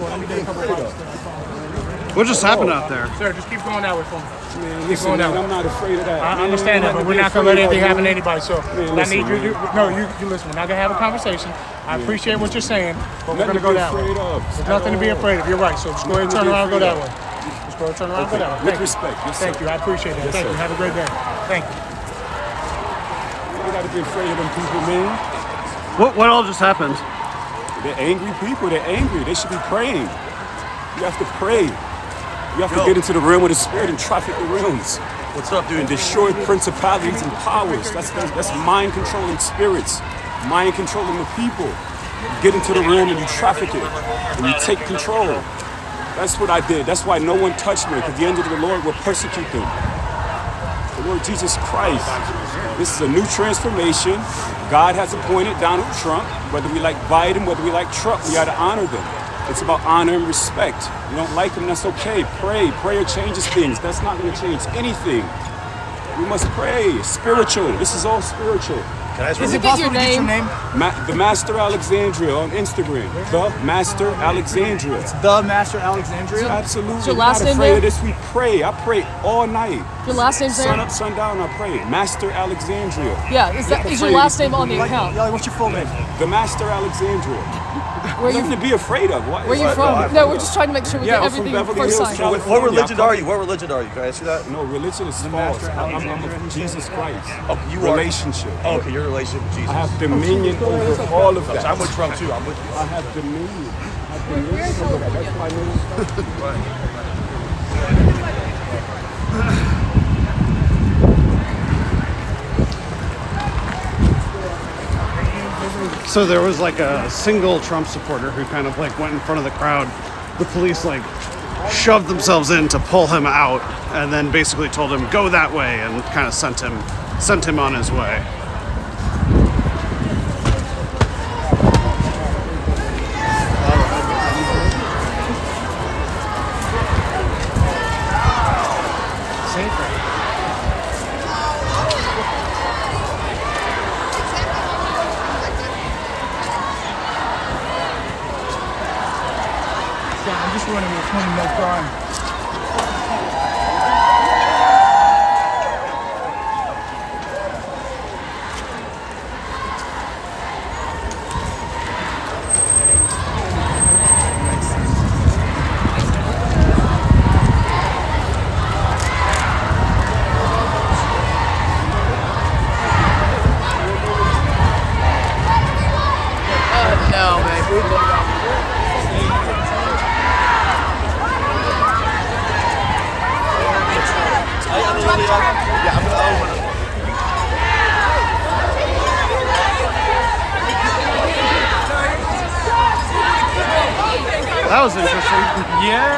Let me get a couple of What just happened out there? Sir, just keep going that way for me. Man, listen, man, I'm not afraid of that. I understand that, but we're not going to let anything happen to anybody. So I need you to you listen. We're not going to have a conversation. I appreciate what you're saying, but we're going to go that way. There's nothing to be afraid of. You're right. So just go ahead and turn around and go that way. Just go ahead and turn around and go that way. With respect. Yes, sir. Thank you. I appreciate it. Yes, Thank you. sir. Have a great day. Thank you. You got to be afraid of them people, man. What all just happened? They're angry people. They're angry. They should be praying. You have to pray. You have to get into the realm of the spirit and traffic the realms. What's up, dude? And destroy principalities and powers. That's mind controlling spirits, mind controlling the people. You get into the realm and you traffic it, and you take control. That's what I did. That's why no one touched me, because the angel of the Lord will persecute them. The Lord Jesus Christ. This is a new transformation. God has appointed Donald Trump. Whether we like Biden, whether we like Trump, we gotta honor them. It's about honor and respect. You don't like them, that's okay. Pray. Prayer changes things. That's not gonna change anything. We must pray. Spiritual. This is all spiritual. Is it possible to get your name? The Master Alexandria on Instagram. The Master Alexandria. It's The Master Alexandria? Absolutely. Is your last We're name not afraid there? of this. We pray. I pray all night. Your last name's there? Sun up, sundown, I pray. Master Alexandria. Yeah, is your last name on the account? What's your full name? The Master Alexandria. Where Nothing to be afraid of. What? Where are you from? No, we're just trying to make sure we get I'm from everything Beverly first Hills, time. California. What religion are you? What religion are you? Can I ask you that? No, religion is false. I'm of Jesus Christ. Oh, you are? Relationship. Oh, okay, your relationship with Jesus. I have dominion over all of that. I'm with Trump too. I'm with you. I have dominion. I have dominion over that. That's my So there was like a single Trump supporter who kind of like went in front of the crowd. The police like shoved themselves in to pull him out and then basically told him go that way and kind of sent him on his way. I'm just running with 20 no crime. No, man. Yeah, I'm gonna open it. That was interesting. Yeah.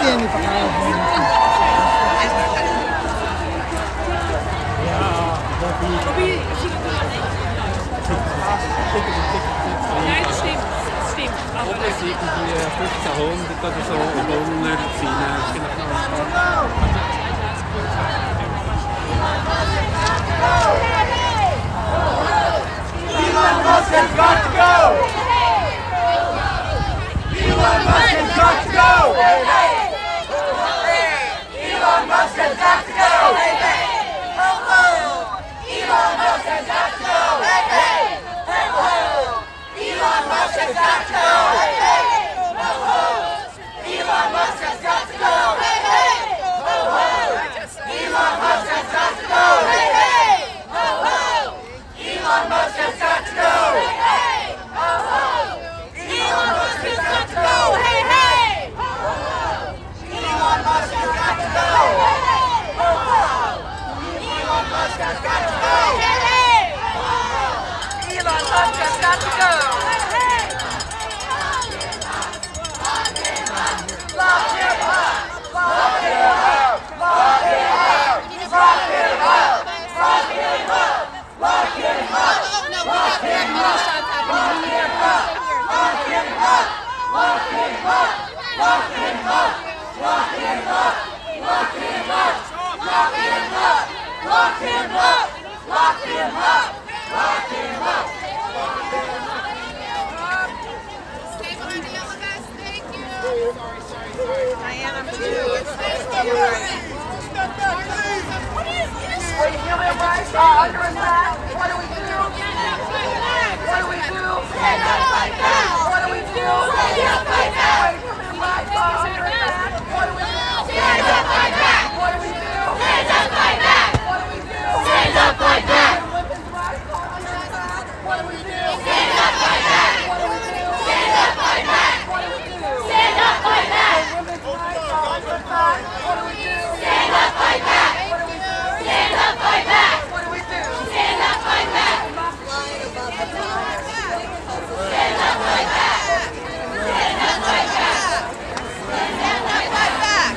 tieni para Oben ist irgendwie 1500 oder so und unten sind vielleicht noch ein paar. Elon Musk has got to go! Elon Musk has got to go! Elon Musk has got to go! Elon Musk has got to go! Elon Musk has got to go! Elon Musk has got to go! Elon Musk has got to go! Elon Musk has got to go! Elon Musk has got to go! Hey, hey! Elon Musk has got to go! Elon Musk has got to go! Hey, hey! Elon Musk has got to go! Lock him up! Lock him up! Lock him up! Lock him up! Lock him up! Lock him up! Lock him up! Lock him up! Lock him up! Lock him up! Lock him up! Lock him up! Lock him up! Lock him up! Lock him up! Lock him up! Lock him up! Stay behind the yellow vest. Thank you. Diana, I'm When human rights are under attack, what do we do? What do we do? Stand up, fight back! What do we do? Stand up, fight back! When human rights are under attack, what do we do? Stand up, fight back! What do we do? Stand up, fight back! What do we do? Stand up, fight back! When women's rights are under attack, what do we do? Stand up, fight back! What do we do? Stand up, fight back! What do we do? Stand up, fight back! When women's rights are under attack, what do we do? Stand up, fight back! What do we do? Stand up, fight back! What do we do? Stand up, fight back! Stand up, fight back! Stand up, fight back! Stand up, fight back!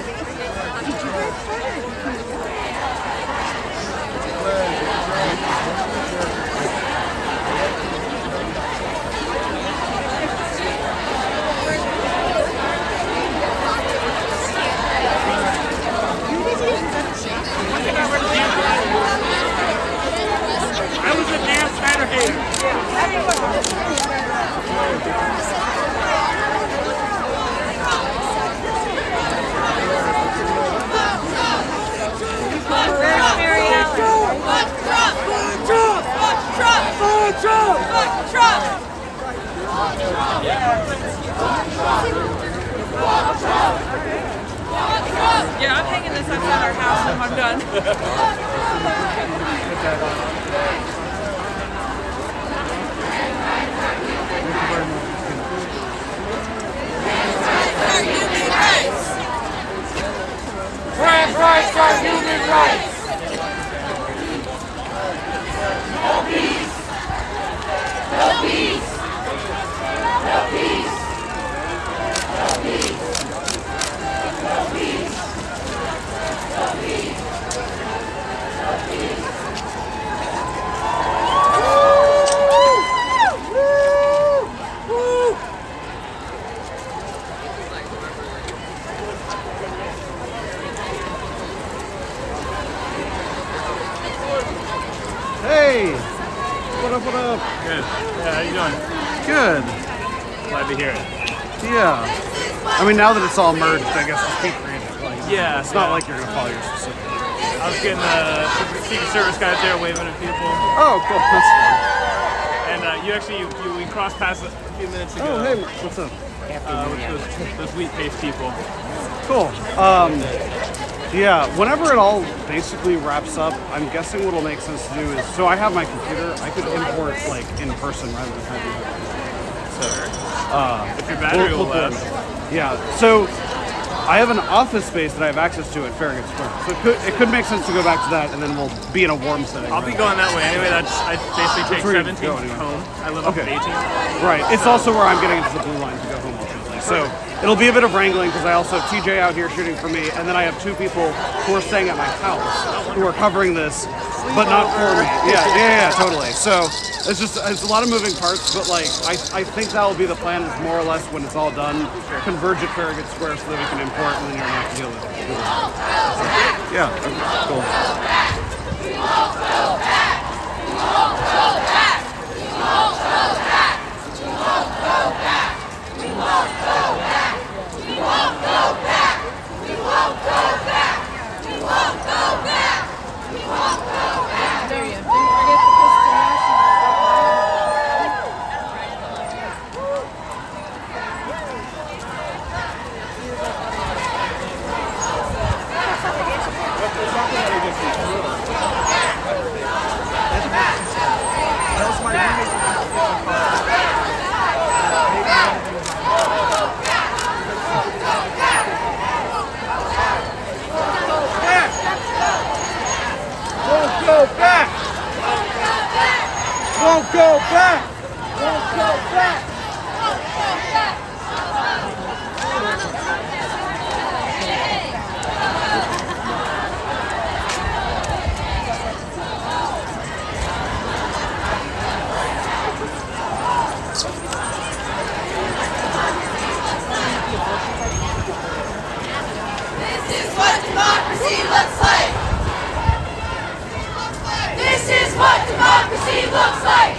I was a damn Saturday. Yeah, I'm hanging this outside our house when I'm done. Trans rights are human rights! No peace! No peace! No peace! No peace! No peace! No peace! No peace! Hey! What up, what up? Good. Yeah, how you doing? Good. Glad to hear it. Yeah. I mean, now that it's all merged, I guess just keep reading it. Like, Yeah. It's not like you're going to follow your specific. I was getting the Secret Service guys there waving at people. Oh, cool. That's fun. And we crossed paths a few minutes ago. Oh, hey, what's up? With those wheat paste people. Cool. Yeah, whenever it all basically wraps up, I'm guessing what'll make sense to do is, so I have my computer, I could import like in person rather than having If your battery will do it. last. Yeah, so I have an office space that I have access to at Farragut Square, so it could make sense to go back to that, and then we'll be in a warm setting. I'll be going that way anyway. I basically take 17 home. I live up at 18. Right. It's also where I'm getting into the blue line to go home ultimately. So it'll be a bit of wrangling because I also have TJ out here shooting for me, and then I have 2 people who are staying at my house who are covering this, but not for me. Yeah, totally. So it's a lot of moving parts, but like I think that will be the plan. Is more or less when it's all done, converge at Farragut Square so that we can import, and then you don't have to deal with it. Yeah, cool. We won't go back. We won't go back. We won't go back. We won't go back. We won't go back. We won't go back. We won't go back. We won't go back. We won't go back. There you go. Won't go back. Won't go back. Won't go back. This is what democracy looks like. This is what democracy looks like.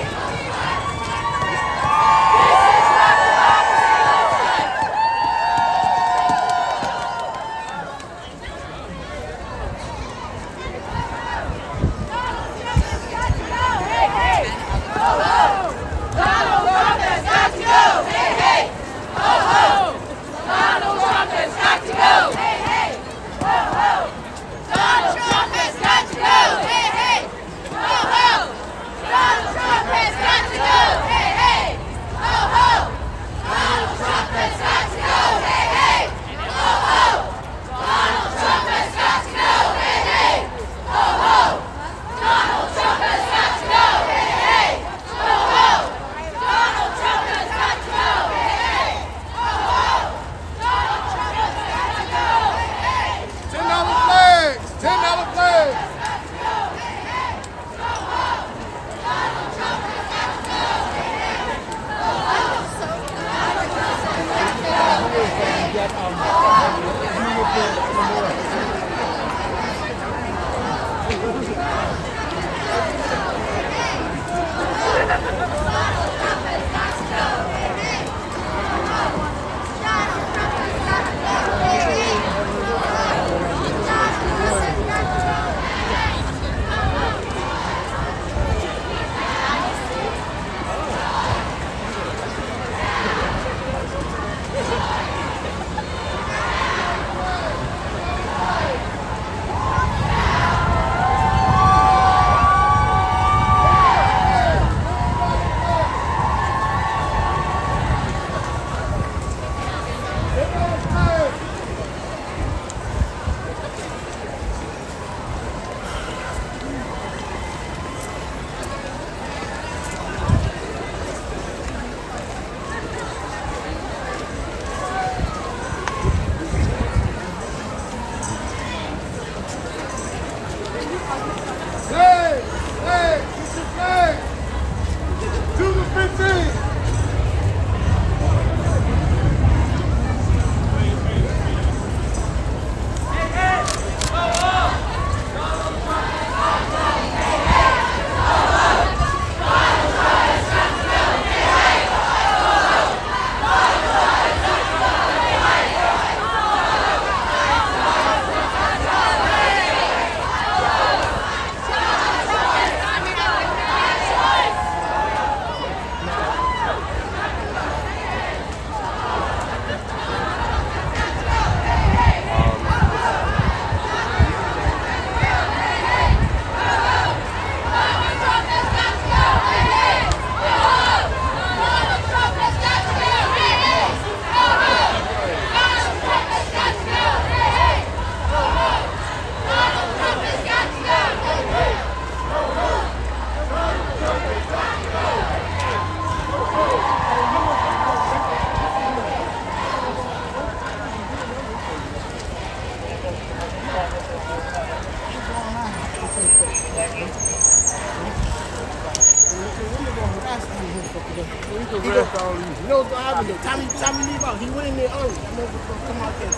You know what's gonna happen though? Tommy leave out. He went in there early. You know what's gonna come out there.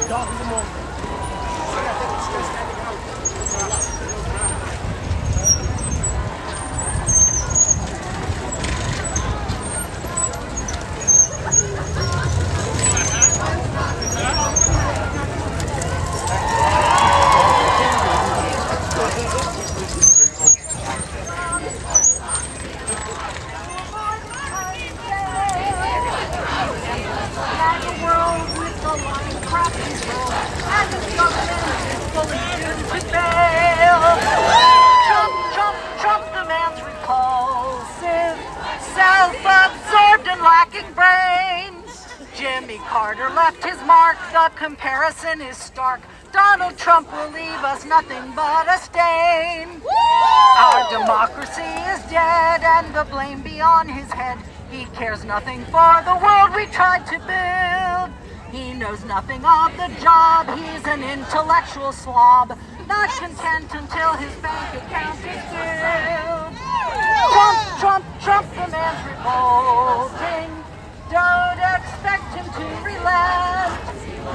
Dog is a moment. Trump, the man's repulsive, self-absorbed and lacking brains. Jimmy Carter left his mark, the comparison is stark. Donald Trump will leave us nothing but a stain. Our democracy is dead and the blame be on his head. He cares nothing for the world we tried to build. He knows nothing of the job, he's an intellectual slob, not content until his bank account is filled. Trump, the man's revolting. Don't expect him to relent.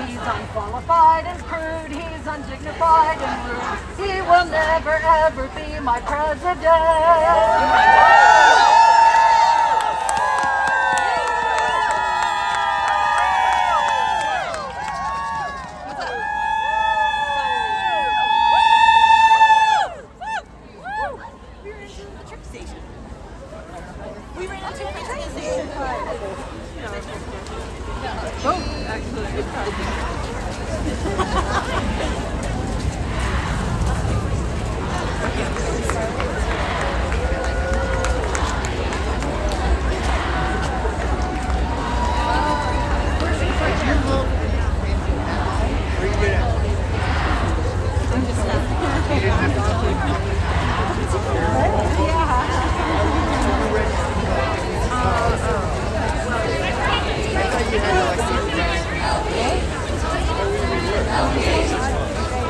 He's unqualified and crude, he's undignified and rude. He will never ever be my president.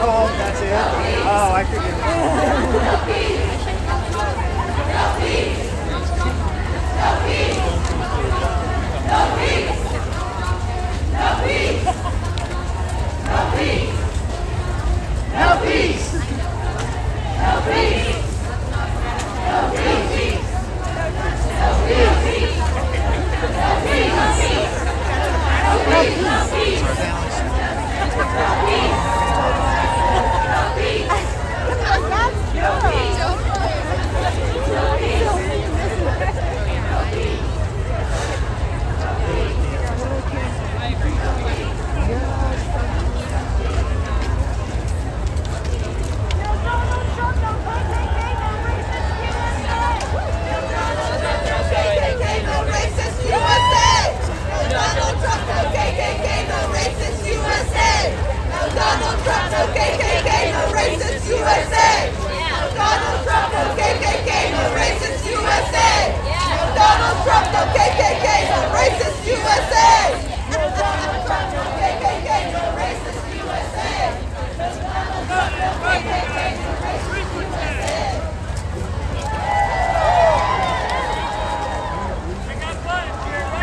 Oh, that's it? Oh, I figured.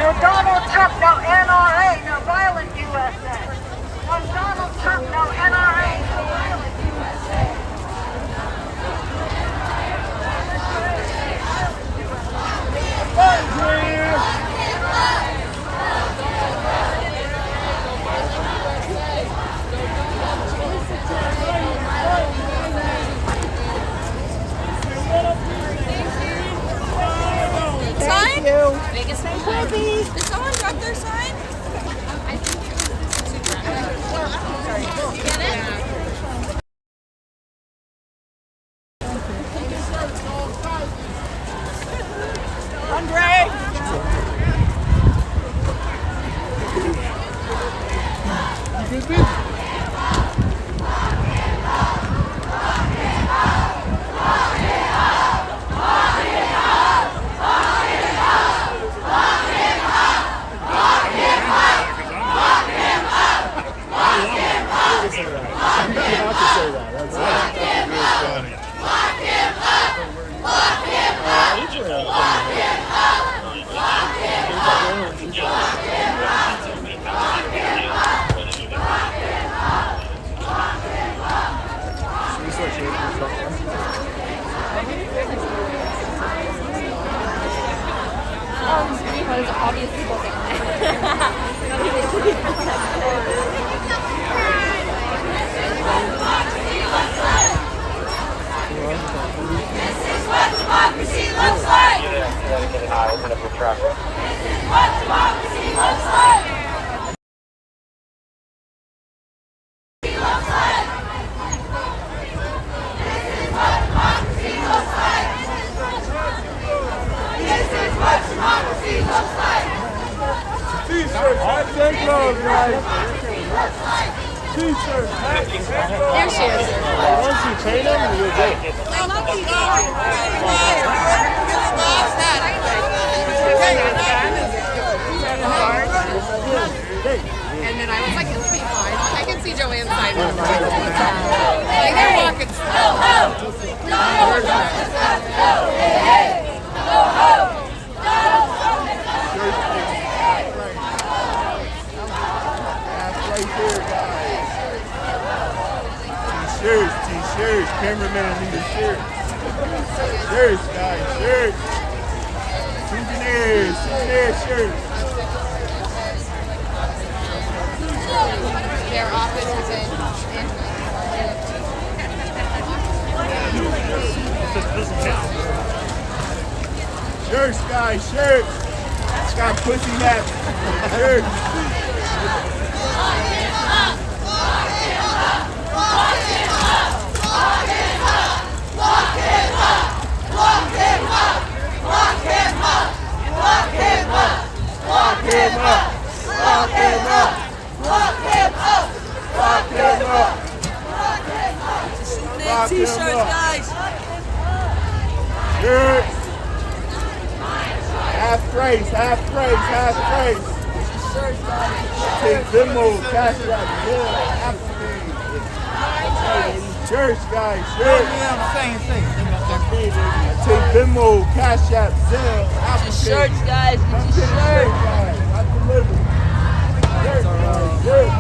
No Donald Trump, no NRA, no violent USA. No Donald Trump, no NRA, no violent USA. Sign? Thank you. Vegas sign. Did someone drop their sign? I think it was sorry. You get it? Andre! there's obvious people down This is what democracy looks like. Open up your traffic. This is what democracy looks like. This is what democracy looks like. This is what democracy looks like. T-shirts, hats and gloves, guys. T-shirts, hats and gloves. There she is. Once you train them, you'll do it. And then I was like, it'll be fine. I can see Joanne's side. Like, they're walking slow. T-shirts, cameraman need a shirt. Shirts, guys, shirts. Souvenirs, shirts. Their office is in. Shirts, guys, shirts. It's got pussy hats. Shirts. T-shirts, guys. Shirts. Half price. Take Venmo, Cash App, yeah, absolutely. Shirts, guys, shirts. Same thing. Take Venmo, Cash App, Zelle, Apple Pay. Shirts, guys. Get your shirts. Guys, I deliver. Shirts, guys, shirts.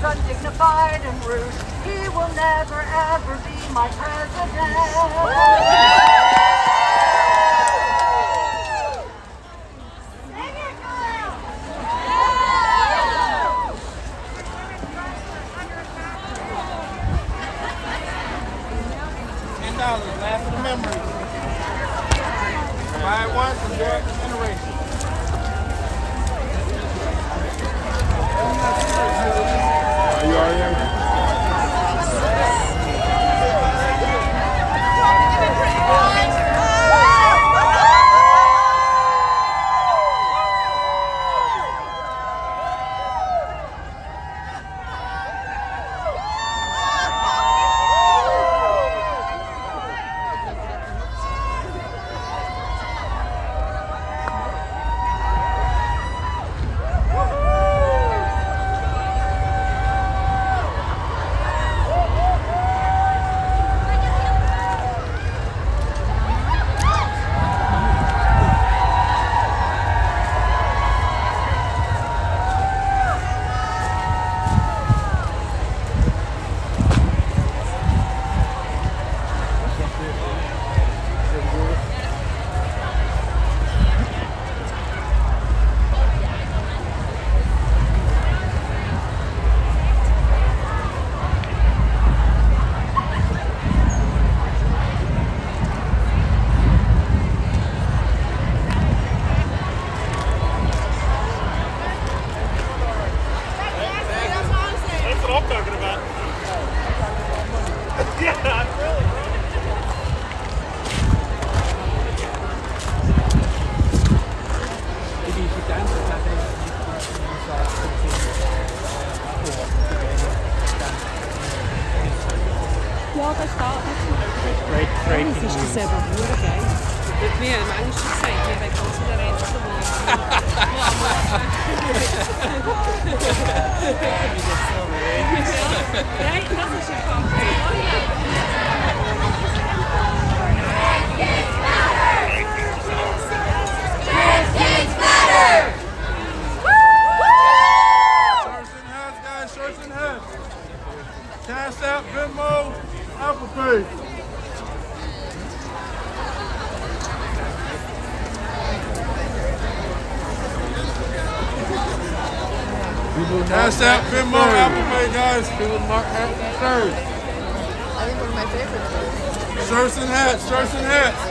Undignified and rude, he will never ever be my president. $1,000. Last of the memory. Buy it once, enjoy it for generations. Are you already? Ja, das steht nicht. Das ist selber gut, gell? Wir haben manchmal gesagt, wir wollen ganz wieder reden zu Nein, das ist ein Kampf. Shirts and hats. Cash App, Venmo, Apple Pay. Cash App, Venmo, Apple Pay, guys. People mark hats and shirts. I think one of my favorites. Shirts and hats, shirts and hats.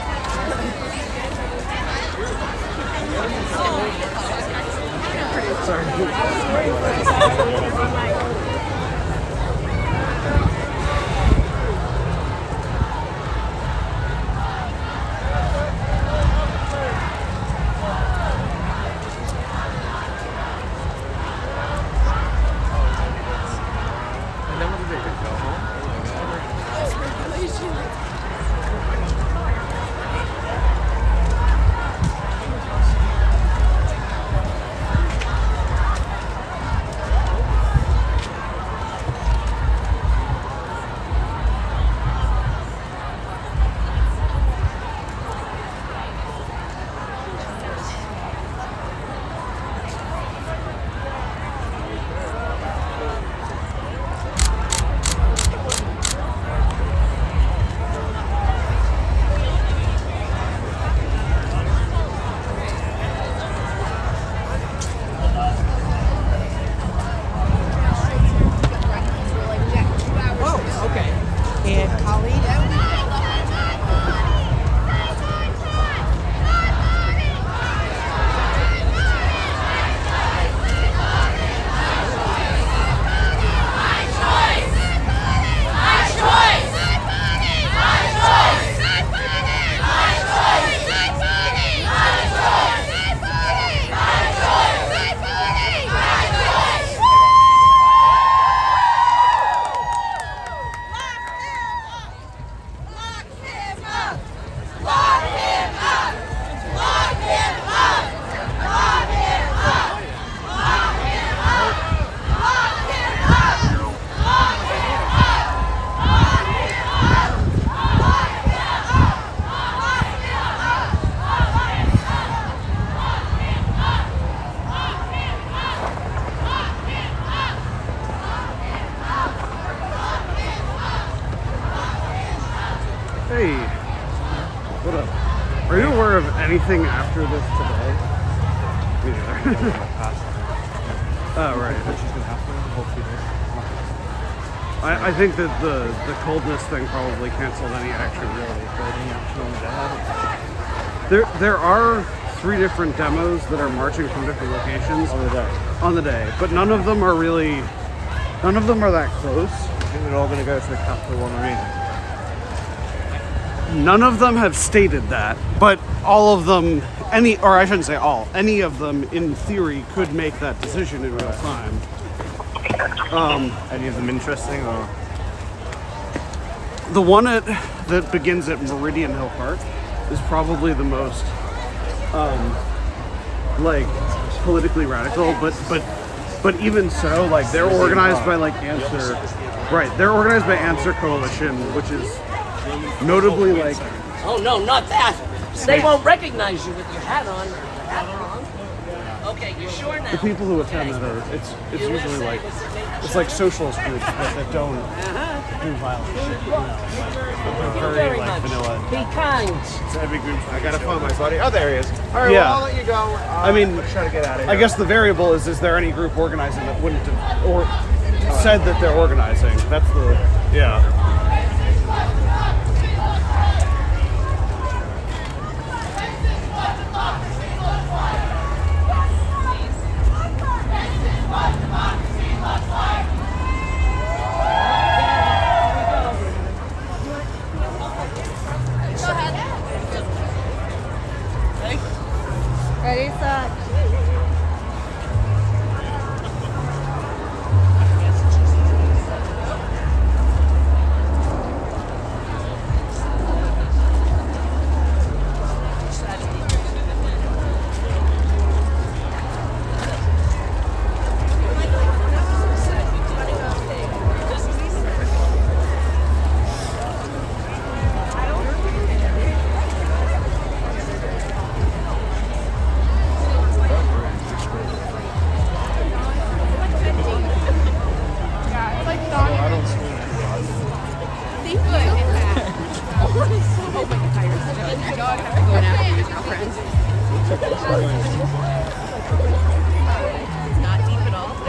Hey, what up? Are you aware of anything after this today? Me neither. Oh, right. She's gonna have to hopefully. I think that the coldness thing probably canceled any action, really. But there are 3 different demos that are marching from different locations on the day, but none of them are that close. I think they're all going to go to the Capital One Arena. None of them have stated that, but all of them, any of them in theory could make that decision in real time. Any of them interesting, or? The one that begins at Meridian Hill Park is probably the most like politically radical, but even so, like they're organized by like Answer, right? They're organized by Answer Coalition, which is notably like. Oh no, not that! They won't recognize you with your hat on. Okay, you sure now? The people who attend that are it's usually like it's like socialist groups that don't do violent shit. They're very like vanilla. Be kind. It's every group. I gotta find my buddy. Oh, there he is. All right, well, I'll let you go. I mean, let's try to get out of here. I guess the variable is there any group organizing that wouldn't have or said that they're organizing? That's the Ready, set.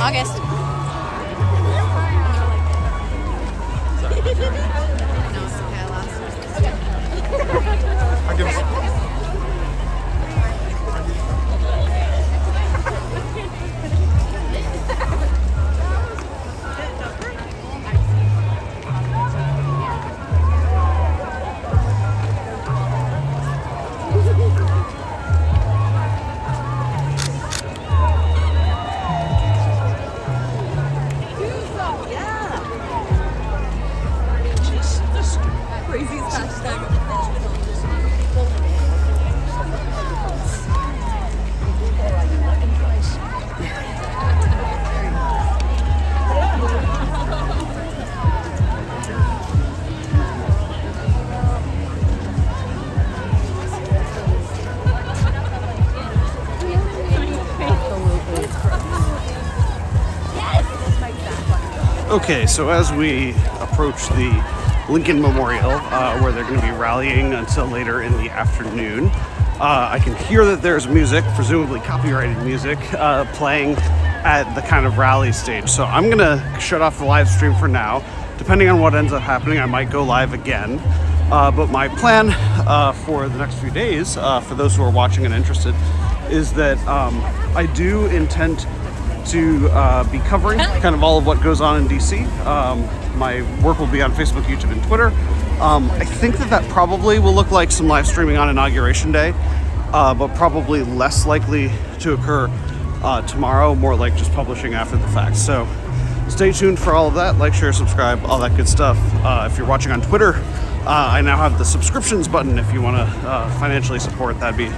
August. Okay, so as we approach the Lincoln Memorial, where they're going to be rallying until later in the afternoon, I can hear that there's music, presumably copyrighted music, playing at the kind of rally stage. So I'm going to shut off the live stream for now. Depending on what ends up happening, I might go live again. But my plan for the next few days, for those who are watching and interested, is that I do intend to be covering kind of all of what goes on in DC. My work will be on Facebook, YouTube, and Twitter. I think that probably will look like some live streaming on Inauguration Day, but probably less likely to occur tomorrow, more like just publishing after the fact. So stay tuned for all of that. Like, share, subscribe, all that good stuff. If you're watching on Twitter, I now have the subscriptions button if you want to financially support. That'd be